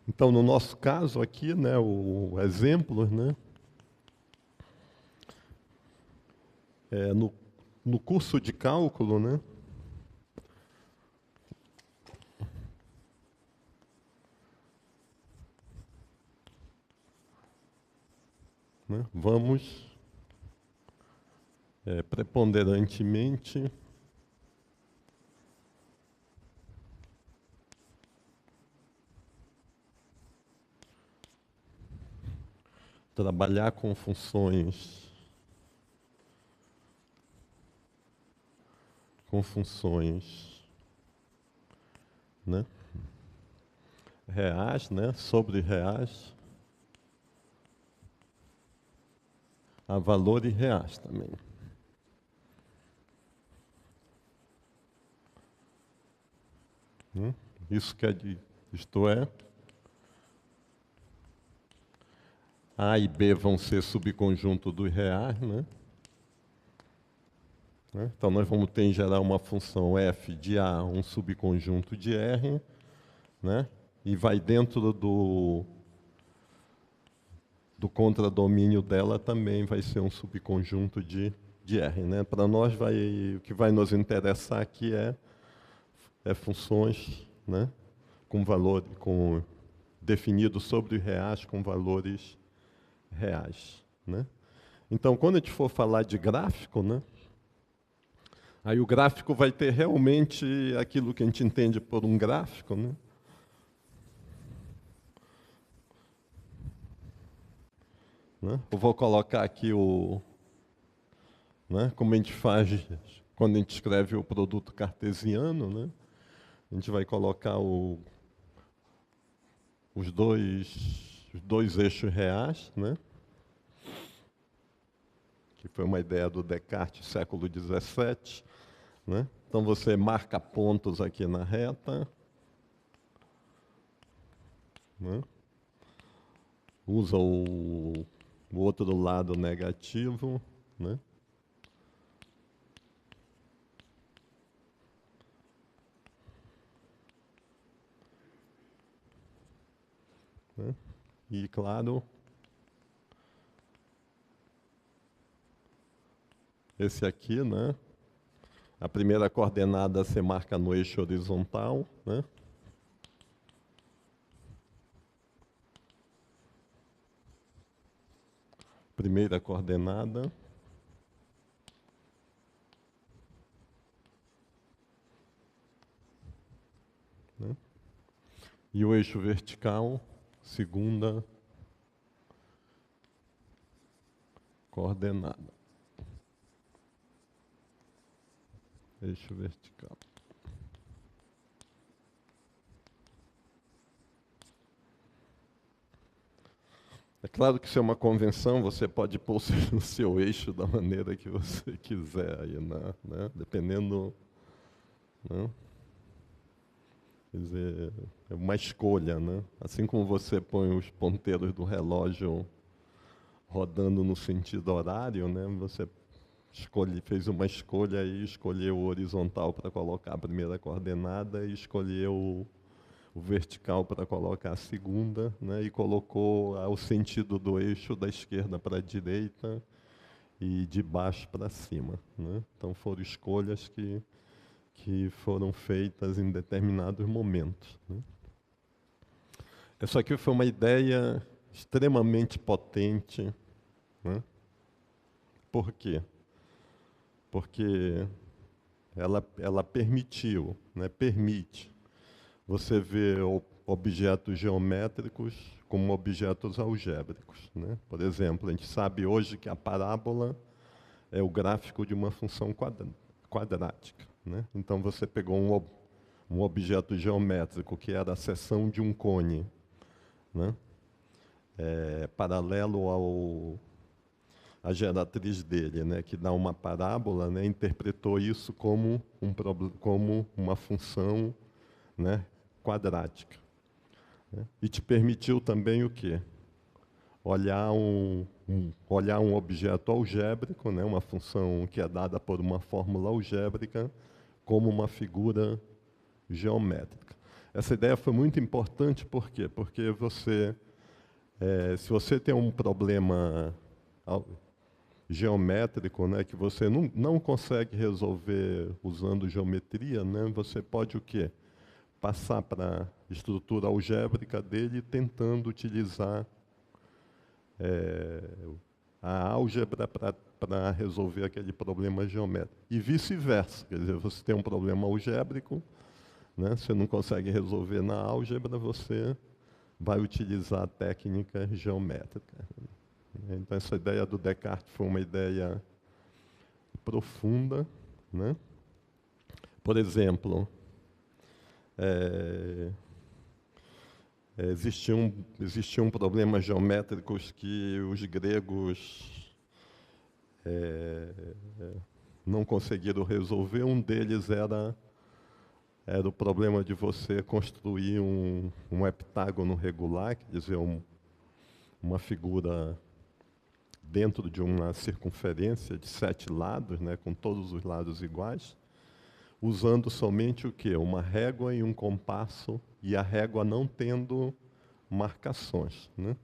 Então, no nosso caso aqui, né, o exemplo, né, no curso de cálculo, né, vamos preponderantemente trabalhar com funções né, reais, né, sobre reais, a valores reais também. Isso isto é, A e B vão ser subconjunto dos reais, né? Então, nós vamos ter, em geral, uma função f de A, um subconjunto de R, né? E vai dentro do contradomínio dela também vai ser um subconjunto de R. Né? Para nós, o que vai nos interessar aqui é funções, né? Definidos sobre os reais com valores reais. Né? Então, quando a gente for falar de gráfico, né? Aí o gráfico vai ter realmente aquilo que a gente entende por um gráfico, né? Eu vou colocar aqui como a gente faz quando a gente escreve o produto cartesiano, né? A gente vai colocar os dois eixos reais, né? Que foi uma ideia do Descartes, século XVII. Né? Então você marca pontos aqui na reta, né? Usa o outro lado negativo, né? né? E, claro, esse aqui, né? A primeira coordenada você marca no eixo horizontal, né? Primeira coordenada. Né? E o eixo vertical, segunda coordenada. Eixo vertical. É claro que se é uma convenção, você pode pôr o seu eixo da maneira que você quiser, aí, né? Dependendo. Né? Quer dizer, é uma escolha, né? Assim como você põe os ponteiros do relógio rodando no sentido horário, né? Você fez uma escolha e escolheu o horizontal para colocar a primeira coordenada e escolheu o vertical para colocar a segunda, né? E colocou o sentido do eixo da esquerda para a direita e de baixo para cima, né? Então foram escolhas que foram feitas em determinados momentos, né? Essa aqui foi uma ideia extremamente potente, né? Por quê? Porque ela permitiu, né, permite você ver objetos geométricos como objetos algébricos, né? Por exemplo, a gente sabe hoje que a parábola é o gráfico de uma função quadrática, né? Então você pegou um objeto geométrico que era a seção de um cone, né? Paralelo à geratriz dele, né? Que dá uma parábola, né? Interpretou isso como como uma função, né? Quadrática, né? E te permitiu também o quê? Olhar um objeto algébrico, né? Uma função que é dada por uma fórmula algébrica, como uma figura geométrica. Essa ideia foi muito importante, por quê? Porque se você tem um problema geométrico, né, que você não consegue resolver usando geometria, né, você pode o quê? Passar para a estrutura algébrica dele tentando utilizar a álgebra para resolver aquele problema geométrico. E vice-versa, quer dizer, você tem um problema algébrico, né, você não consegue resolver na álgebra, você vai utilizar a técnica geométrica. Então, essa ideia do Descartes foi uma ideia profunda, né? Por exemplo, existiam problemas geométricos que os gregos não conseguiram resolver. Um deles era o problema de você construir um heptágono regular, quer dizer, uma figura dentro de uma circunferência de 7 lados, né, com todos os lados iguais, usando somente o quê? Uma régua e um compasso, e a régua não tendo marcações, né?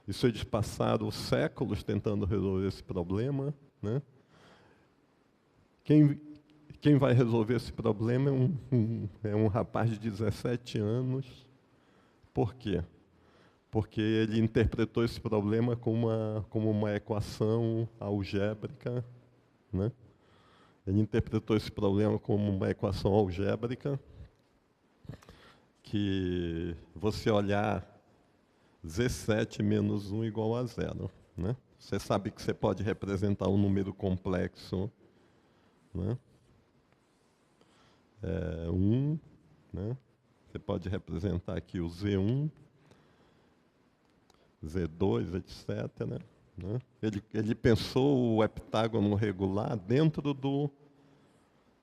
Isso eles passaram séculos tentando resolver esse problema, né? Quem vai resolver esse problema é um rapaz de 17 anos. Por quê? Porque ele interpretou esse problema como uma equação algébrica, né? Ele interpretou esse problema como uma equação algébrica que você olhar Z7 menos 1 igual a zero, né? Você sabe que você pode representar um número complexo, né? 1, né? Você pode representar aqui o Z1, Z2, etc., né? Ele pensou o heptágono regular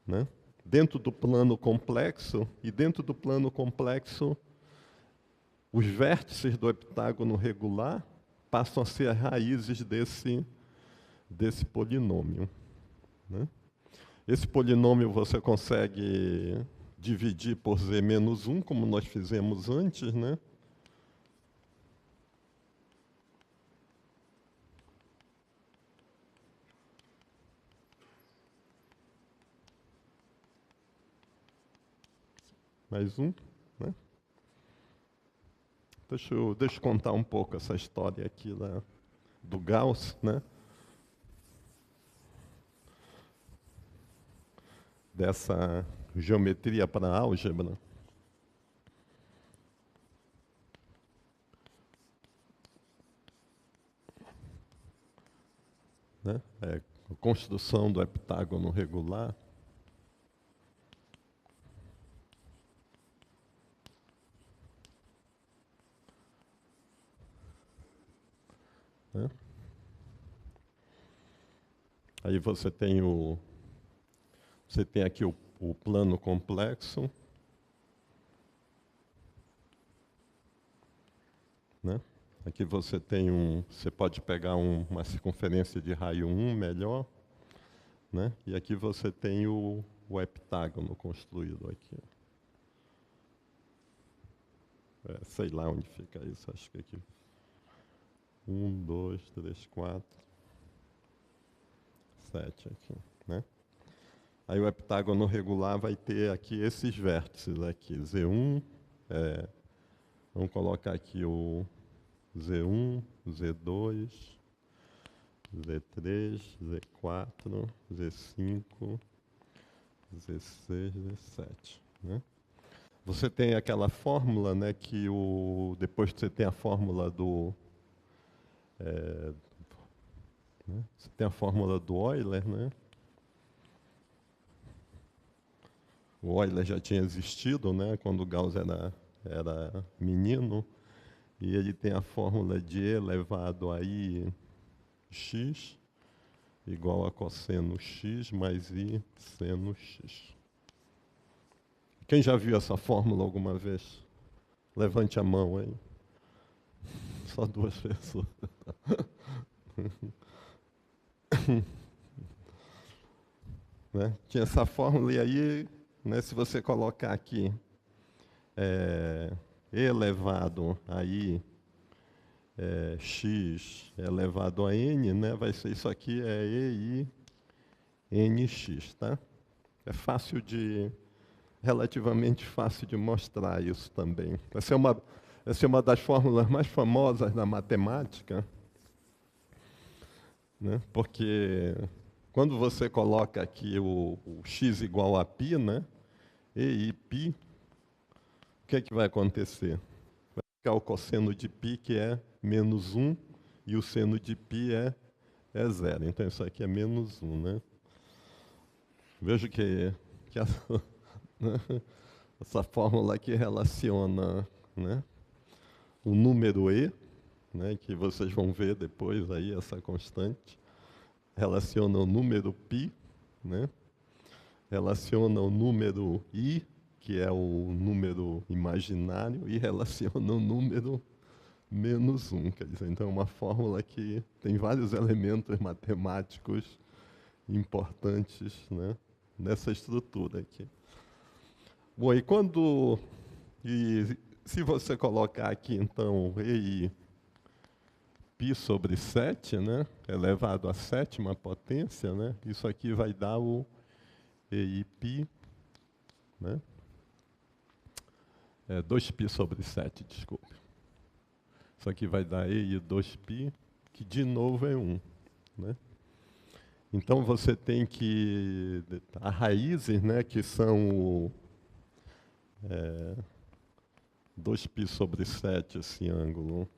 né? Dentro do plano complexo, e dentro do plano complexo, os vértices do heptágono regular passam a ser as raízes desse polinômio, né? Esse polinômio você consegue dividir por z menos 1, como nós fizemos antes, né? mais um, né? Deixa eu contar um pouco essa história aqui do Gauss, né? Dessa geometria para álgebra. Né? A construção do heptágono regular. Né? Aí você tem aqui o plano complexo, né? Aqui você pode pegar uma circunferência de raio 1 melhor, né? E aqui você tem o heptágono construído aqui. Sei lá onde fica isso, acho que aqui. 1, 2, 3, 4, 7 aqui, né? Aí o heptágono regular vai ter aqui esses vértices aqui, Z1, vamos colocar aqui o Z1, Z2, Z3, Z4, Z5, Z6, Z7, né? Você tem aquela fórmula, né, depois que você tem a fórmula né, você tem a fórmula do Euler, né? O Euler já tinha existido, né, quando o Gauss era menino, e ele tem a fórmula de E elevado a I x igual a cosseno x mais I seno x. Quem já viu essa fórmula alguma vez? Levante a mão aí. Só 2 pessoas. Né? Tinha essa fórmula, e aí, né, se você colocar aqui E elevado a I x elevado a N, né, vai ser isso aqui, EI NX, tá? É relativamente fácil de mostrar isso também. Essa é uma das fórmulas mais famosas da matemática, né? Porque quando você coloca aqui o x igual a π, né? E π, o que é que vai acontecer? Vai ficar o cosseno de π, que é menos 1, e o seno de π é 0. Então isso aqui é menos 1, né? Vejo que essa fórmula aqui relaciona, né, o número E, né, que vocês vão ver depois aí, essa constante, relaciona o número π, né, relaciona o número I, que é o número imaginário, e relaciona o número menos 1. Quer dizer, então é uma fórmula que tem vários elementos matemáticos importantes, né, nessa estrutura aqui. Bom, e se você colocar aqui, então, EI π sobre 7, né, elevado à sétima potência, né, isso aqui vai dar o EI π, né, 2π sobre 7, desculpe. Isso aqui vai dar EI 2π, que de novo é 1, né. Então você tem que as raízes, né, que são 2π sobre 7, esse ângulo,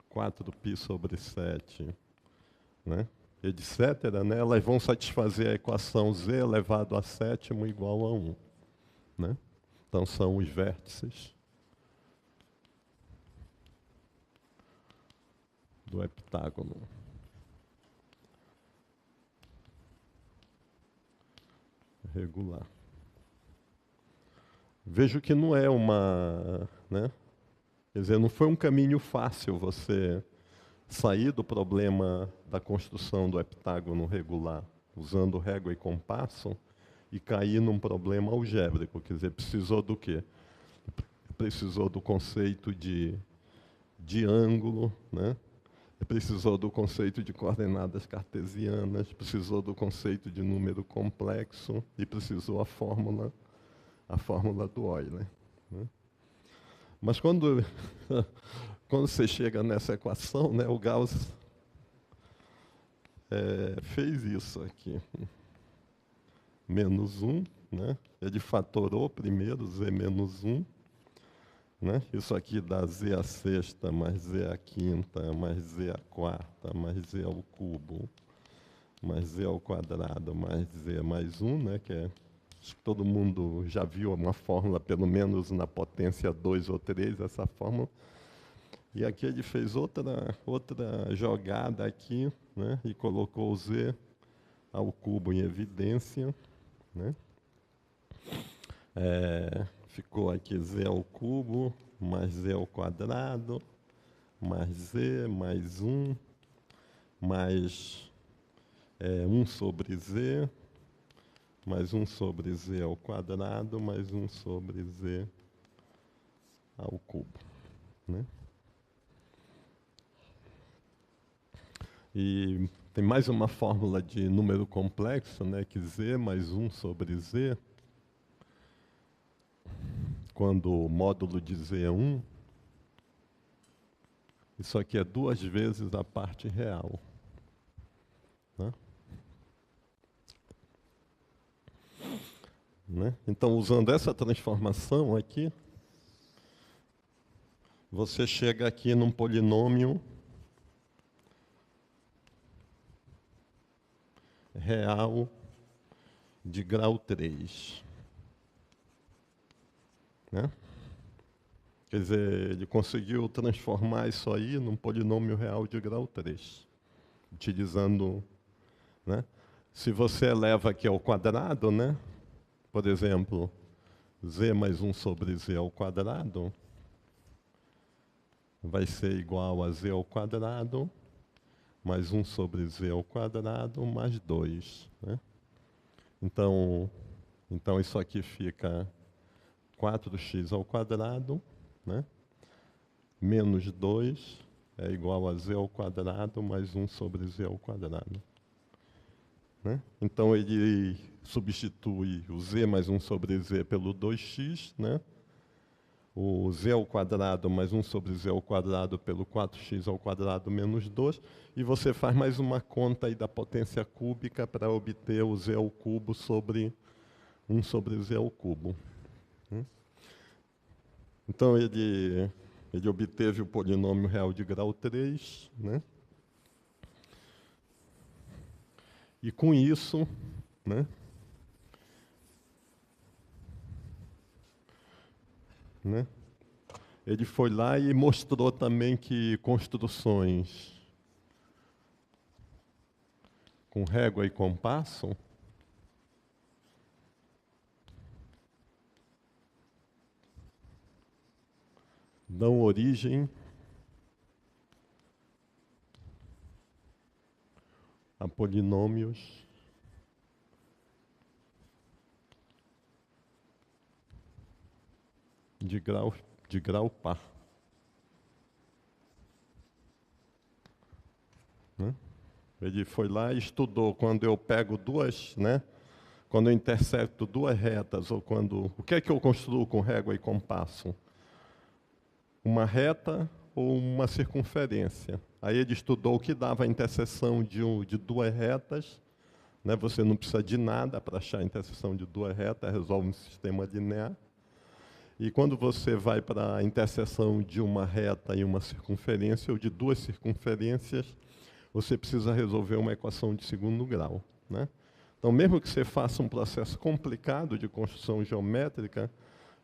4π sobre 7, né, etc., né, elas vão satisfazer a equação z elevado a sétimo igual a 1. Né? Então são os vértices do heptágono. Regular. Vejo que não é né? Quer dizer, não foi um caminho fácil você sair do problema da construção do heptágono regular, usando régua e compasso, e cair num problema algébrico. Quer dizer, precisou do quê? Precisou do conceito de ângulo, né? precisou do conceito de coordenadas cartesianas, precisou do conceito de número complexo e precisou a fórmula do Euler, né? Mas quando você chega nessa equação, né, o Gauss fez isso aqui. Menos 1, né? Ele fatorou primeiro z menos 1. Né? Isso aqui dá z à sexta, mais z à quinta, mais z à quarta, mais z ao cubo, mais z ao quadrado, mais z mais 1, né? Que acho que todo mundo já viu uma fórmula, pelo menos na potência 2 ou 3, essa fórmula. E aqui ele fez outra jogada aqui, né? E colocou o z ao cubo em evidência, né? Ficou aqui z ao cubo, mais z ao quadrado, mais z, mais 1, mais 1 sobre z, mais 1 sobre z ao quadrado, mais 1 sobre z ao cubo, né? E tem mais uma fórmula de número complexo, né, que z mais 1 sobre z, quando o módulo de z é 1, isso aqui é 2 vezes a parte real, né? Então, usando essa transformação aqui, você chega aqui num polinômio real de grau 3. Né? Quer dizer, ele conseguiu transformar isso aí num polinômio real de grau 3, utilizando, né? Se você eleva aqui ao quadrado, né? Por exemplo, z mais 1 sobre z ao quadrado vai ser igual a z ao quadrado mais 1 sobre z ao quadrado mais 2. Né? Então, isso aqui fica 4x ao quadrado, né? Menos 2 é igual a z ao quadrado mais 1 sobre z ao quadrado. Né? Então, ele substitui o z mais 1 sobre z pelo 2x, né? O z ao quadrado mais 1 sobre z ao quadrado pelo 4x ao quadrado menos 2, e você faz mais uma conta aí da potência cúbica para obter o z ao cubo sobre 1 sobre z ao cubo. Então, ele obteve o polinômio real de grau 3, né? E com isso, né? Ele foi lá e mostrou também que construções com régua e compasso dão origem a polinômios de grau par. Né? Ele foi lá e estudou quando eu pego duas, né? Quando eu intersecto duas retas, ou quando... O que é que eu construo com régua e compasso? Uma reta ou uma circunferência. Aí ele estudou o que dava a interseção de duas retas, né? Você não precisa de nada para achar a interseção de duas retas, resolve um sistema linear. E quando você vai para a interseção de uma reta e uma circunferência, ou de duas circunferências, você precisa resolver uma equação de segundo grau. Né? Então, mesmo que você faça um processo complicado de construção geométrica,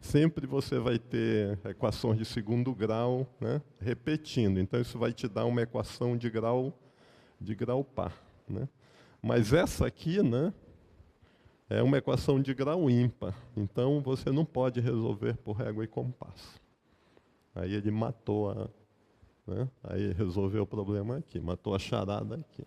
sempre você vai ter equações de segundo grau, né, repetindo. Então, isso vai te dar uma equação de grau par. Né? Mas essa aqui, né, é uma equação de grau ímpar. Então, você não pode resolver por régua e compasso. Aí ele matou a... Né? Aí resolveu o problema aqui, matou a charada aqui.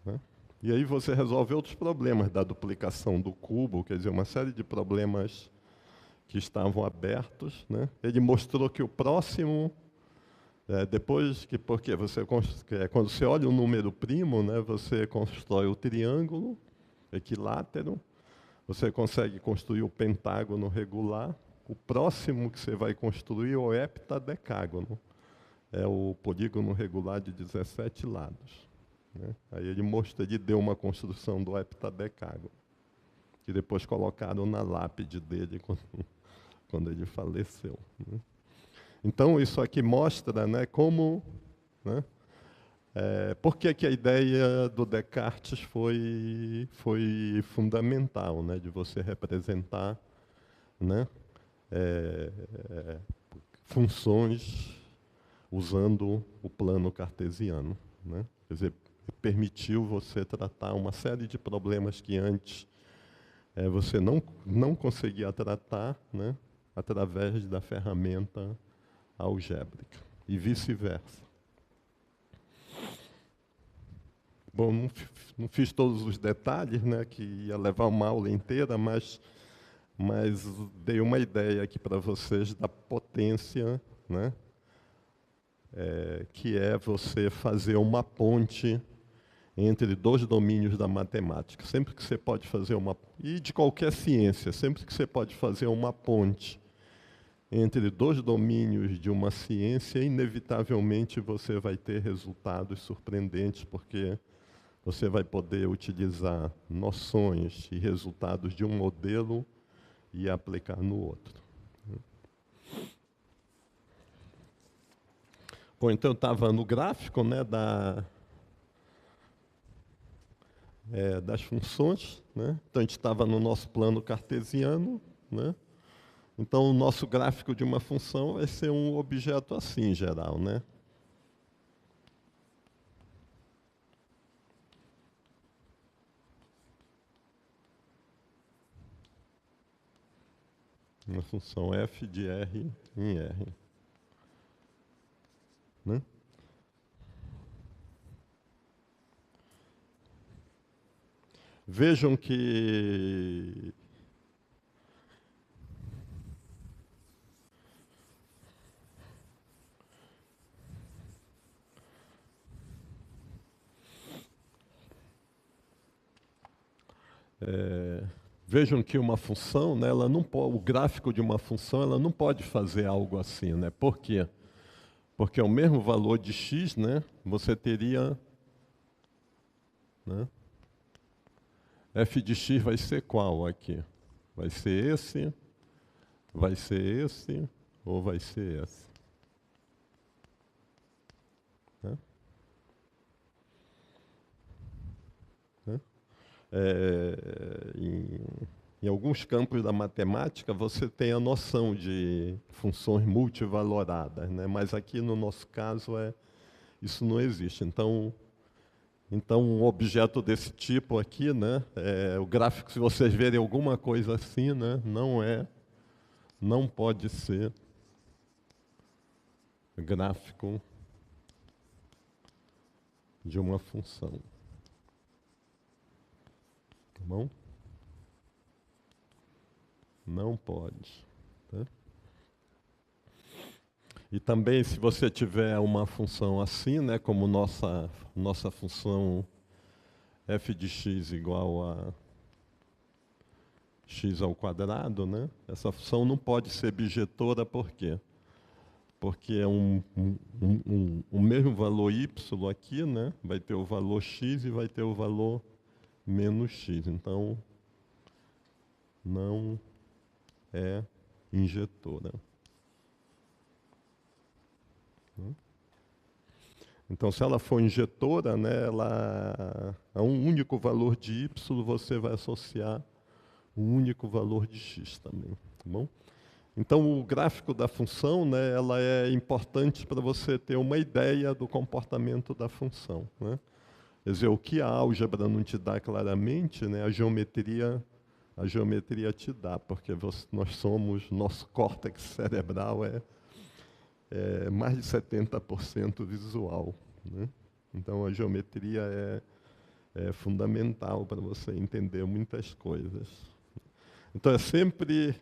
Né? E aí você resolve outros problemas da duplicação do cubo, quer dizer, uma série de problemas que estavam abertos, né? Ele mostrou que o próximo, depois que, porque você, quando você olha o número primo, né, você constrói o triângulo equilátero, você consegue construir o pentágono regular. O próximo que você vai construir é o heptadecágono, é o polígono regular de 17 lados. Né? Aí ele deu uma construção do heptadecágono, que depois colocaram na lápide dele quando ele faleceu. Né? Então, isso aqui mostra, né, como... Né, por que a ideia do Descartes foi fundamental, né, de você representar, né, funções usando o plano cartesiano. Né? Quer dizer, permitiu você tratar uma série de problemas que antes você não conseguia tratar, né, através da ferramenta algébrica, e vice-versa. Bom, não fiz todos os detalhes, né, que ia levar uma aula inteira, mas dei uma ideia aqui para vocês da potência, né, que é você fazer uma ponte entre dois domínios da matemática. Sempre que você pode fazer e de qualquer ciência, sempre que você pode fazer uma ponte entre dois domínios de uma ciência, inevitavelmente você vai ter resultados surpreendentes, porque você vai poder utilizar noções e resultados de um modelo e aplicar no outro. Bom, então eu estava no gráfico, né, das funções, né? Então a gente estava no nosso plano cartesiano, né? Então o nosso gráfico de uma função vai ser um objeto assim, em geral, né? Uma função f de R em R. Né? Vejam que vejam que uma função, né, ela não pode, o gráfico de uma função, ela não pode fazer algo assim, né? Por quê? Porque o mesmo valor de x, né, você teria, né, f de x vai ser qual aqui? Vai ser esse ou vai ser esse? Né? Né? Em alguns campos da matemática, você tem a noção de funções multivaloradas, né? Mas aqui, no nosso caso, isso não existe. Então, um objeto desse tipo aqui, né, o gráfico, se vocês verem alguma coisa assim, né, não pode ser gráfico de uma função. Tá bom? Não pode. Tá? E também, se você tiver uma função assim, né, como nossa função f de x igual a x ao quadrado, né, essa função não pode ser bijetora, por quê? Porque é um mesmo valor y aqui, né, vai ter o valor x e vai ter o valor menos x. Então, não é injetora. Então, se ela for injetora, né, a um único valor de y, você vai associar um único valor de x também. Tá bom? Então, o gráfico da função, né, ela é importante para você ter uma ideia do comportamento da função. Né? Quer dizer, o que a álgebra não te dá claramente, né, a geometria te dá, porque nosso córtex cerebral é mais de 70% visual. Né? Então, a geometria é é fundamental para você entender muitas coisas. Então é sempre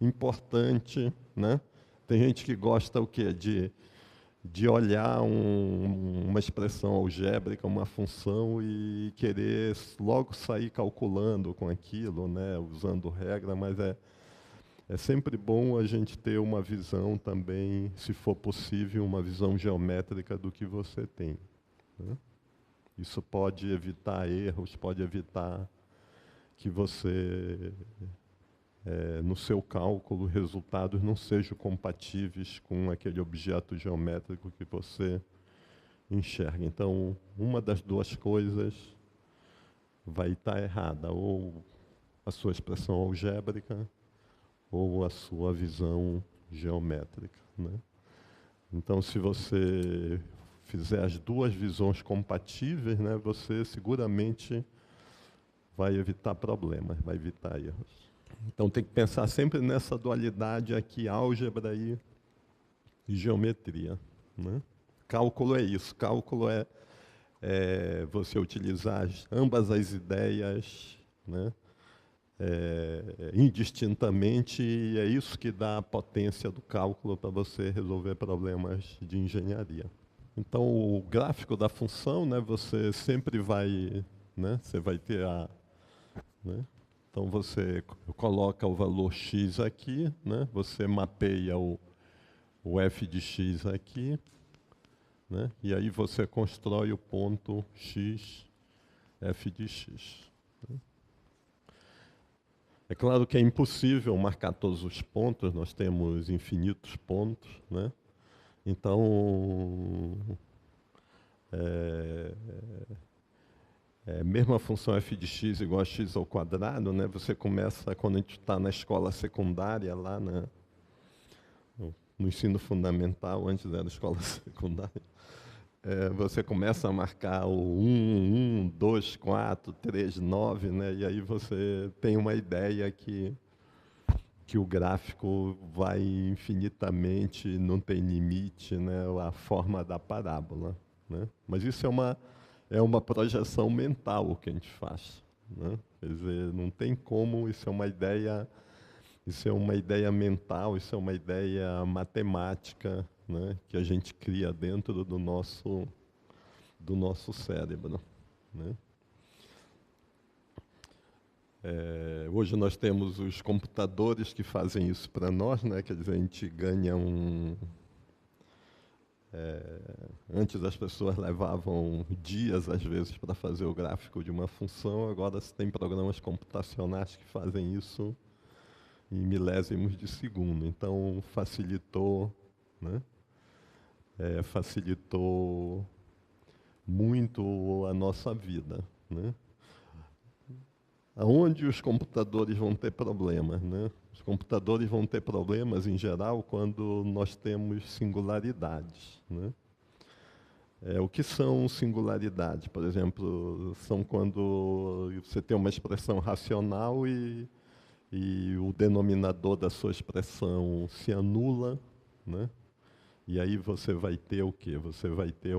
importante, né? Tem gente que gosta o quê? De olhar uma expressão algébrica, uma função e querer logo sair calculando com aquilo, né? Usando regra, mas é sempre bom a gente ter uma visão também, se for possível, uma visão geométrica do que você tem, né? Isso pode evitar erros, pode evitar que você, no seu cálculo, resultados não sejam compatíveis com aquele objeto geométrico que você enxerga. Então, uma das duas coisas vai estar errada, ou a sua expressão algébrica, ou a sua visão geométrica, né? Então, se você fizer as duas visões compatíveis, né, você seguramente vai evitar problemas, vai evitar erros. Então, tem que pensar sempre nessa dualidade aqui, álgebra e geometria, né? Cálculo é isso, cálculo é você utilizar ambas as ideias, né, indistintamente, e é isso que dá a potência do cálculo para você resolver problemas de engenharia. Então, o gráfico da função, né, você sempre vai, né, você vai ter né, então você coloca o valor x aqui, né, você mapeia o f de x aqui, né, e aí você constrói o ponto x, f de x. É claro que é impossível marcar todos os pontos, nós temos infinitos pontos, né? Então, mesmo a função f de x igual a x ao quadrado, né? Você começa, quando a gente está na escola secundária, lá no ensino fundamental, antes era escola secundária, você começa a marcar o 1, 2, 4, 3, 9, né? E aí você tem uma ideia que o gráfico vai infinitamente, não tem limite, né? A forma da parábola, né? Mas isso é uma projeção mental que a gente faz, né? Quer dizer, não tem como, isso é uma ideia mental, isso é uma ideia matemática, né? Que a gente cria dentro do nosso cérebro, né? Hoje nós temos os computadores que fazem isso para nós, né? Quer dizer, a gente ganha antes as pessoas levavam dias, às vezes, para fazer o gráfico de uma função, agora se tem programas computacionais que fazem isso em milésimos de segundo. Então, facilitou, né? Facilitou muito a nossa vida, né? Aonde os computadores vão ter problemas, né? Os computadores vão ter problemas, em geral, quando nós temos singularidades, né? O que são singularidades? Por exemplo, são quando você tem uma expressão racional e o denominador da sua expressão se anula, né? E aí você vai ter o quê? Você vai ter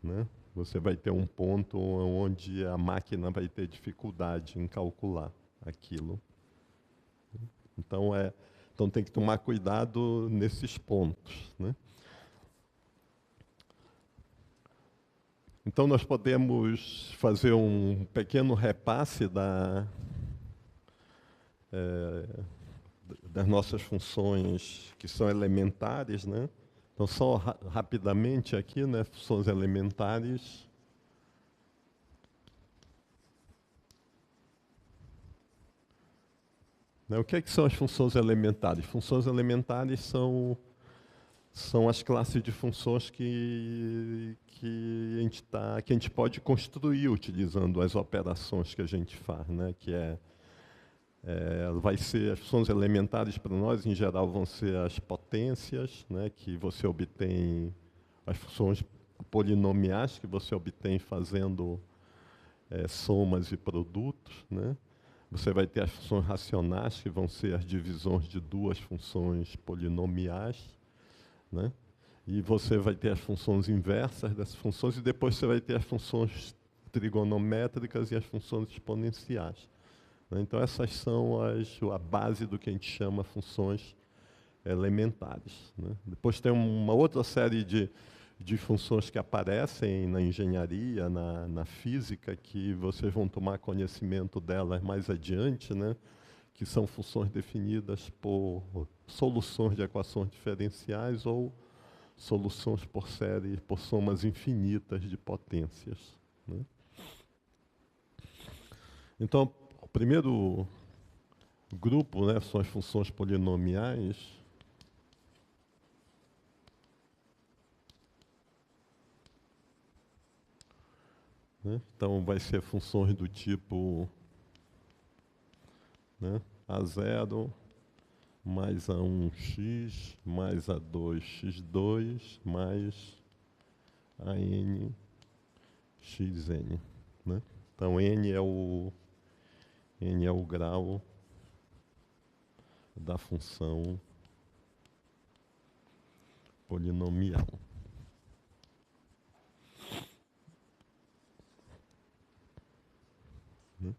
né? Você vai ter um ponto onde a máquina vai ter dificuldade em calcular aquilo. Então, então tem que tomar cuidado nesses pontos, né? Então nós podemos fazer um pequeno repasse das nossas funções que são elementares, né? Então, só rapidamente aqui, né, funções elementares. Né, o que é que são as funções elementares? Funções elementares são as classes de funções que a gente pode construir utilizando as operações que a gente faz, né? Que vai ser as funções elementares para nós, em geral, vão ser as potências, né? Que você obtém, as funções polinomiais que você obtém fazendo somas e produtos, né? Você vai ter as funções racionais, que vão ser as divisões de duas funções polinomiais, né? E você vai ter as funções inversas dessas funções, e depois você vai ter as funções trigonométricas e as funções exponenciais, né? Então, essas são a base do que a gente chama funções elementares, né? Depois tem uma outra série de funções que aparecem na engenharia, na física, que vocês vão tomar conhecimento delas mais adiante, né? Que são funções definidas por soluções de equações diferenciais ou soluções por série, por somas infinitas de potências, né? Então, o primeiro grupo, né, são as funções polinomiais. Né? Então, vai ser funções do tipo, né, A0 mais A1x mais A2x2 mais AN xn, né? Então, n é o grau da função polinomial. Né?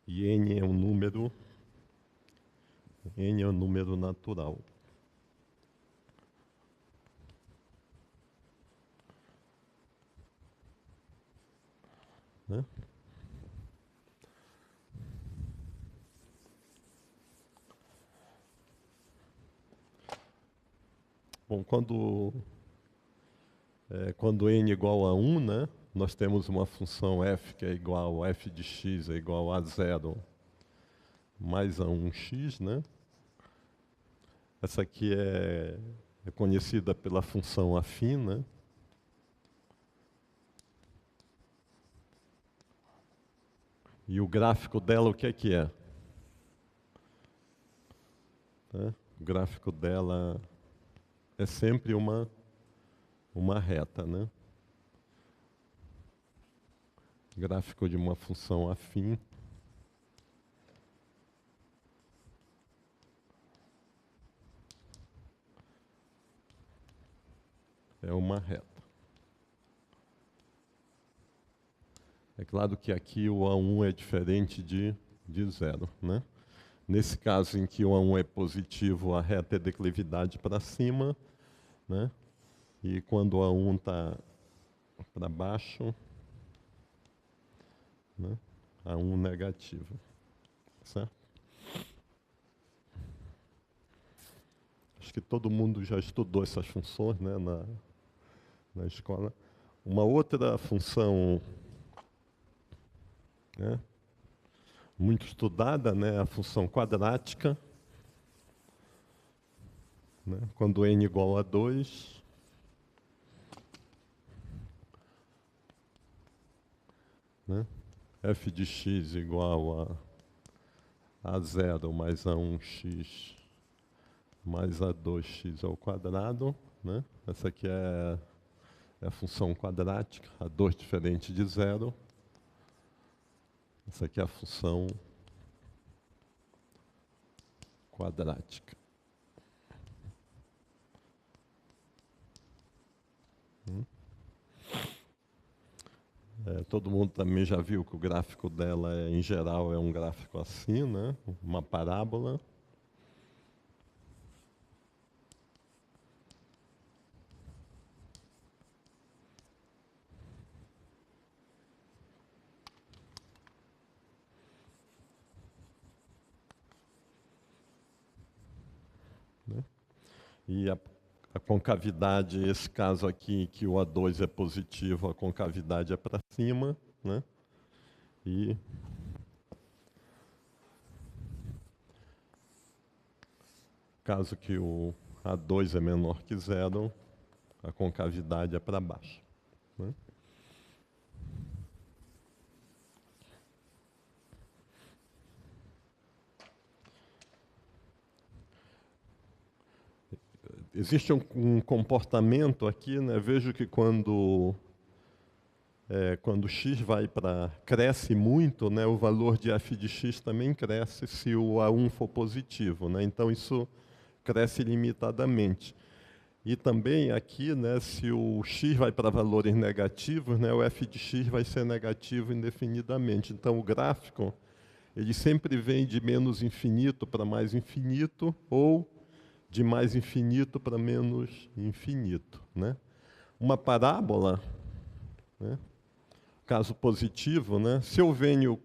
E n é um número natural. Né? Bom, quando n igual a 1, né, nós temos uma função f que é igual a f de x é igual a 0 mais A1x, né? Essa aqui é conhecida pela função afim, né? E o gráfico dela, o que é que é? Né? O gráfico dela é sempre uma reta, né? Gráfico de uma função afim é uma reta. É claro que aqui o A1 é diferente de 0, né? Nesse caso em que o A1 é positivo, a reta é declividade para cima, né? E quando o A1 está para baixo, né? A1 negativo, certo? Acho que todo mundo já estudou essas funções, né, na escola. Uma outra função, né, muito estudada, né, a função quadrática, né, quando n igual a 2, né, f de x igual a 0 mais A1x mais A2x ao quadrado, né? Essa aqui é a função quadrática, A2 diferente de 0. Essa aqui é a função quadrática. Todo mundo também já viu que o gráfico dela, em geral, é um gráfico assim, né? Uma parábola. Né? E a concavidade, esse caso aqui, que o A2 é positivo, a concavidade é para cima, né? E caso que o A2 é menor que 0, a concavidade é para baixo, né? Existe um comportamento aqui, né? Vejo que quando x cresce muito, né, o valor de f de x também cresce se o A1 for positivo, né? Então isso cresce limitadamente. E também aqui, né, se o x vai para valores negativos, né, o f de x vai ser negativo indefinidamente. Então, o gráfico, ele sempre vem de menos infinito para mais infinito, ou de mais infinito para menos infinito, né? Uma parábola, né, caso positivo, né, se eu venho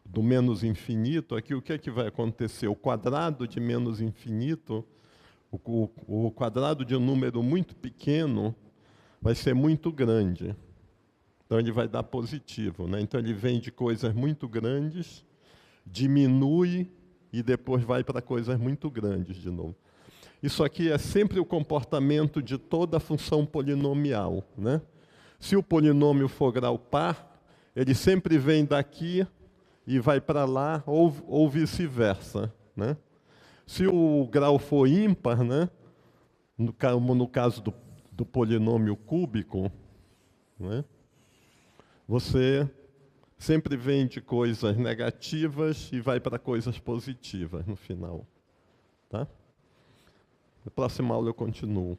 do menos infinito, aqui o que é que vai acontecer? O quadrado de menos infinito, o quadrado de um número muito pequeno, vai ser muito grande. Então, ele vai dar positivo, né? Então, ele vem de coisas muito grandes, diminui e depois vai para coisas muito grandes de novo. Isso aqui é sempre o comportamento de toda a função polinomial, né? Se o polinômio for grau par, ele sempre vem daqui e vai para lá, ou vice-versa, né? Se o grau for ímpar, né? No caso do polinômio cúbico, né? Você sempre vem de coisas negativas e vai para coisas positivas no final. Tá? Na próxima aula eu continuo.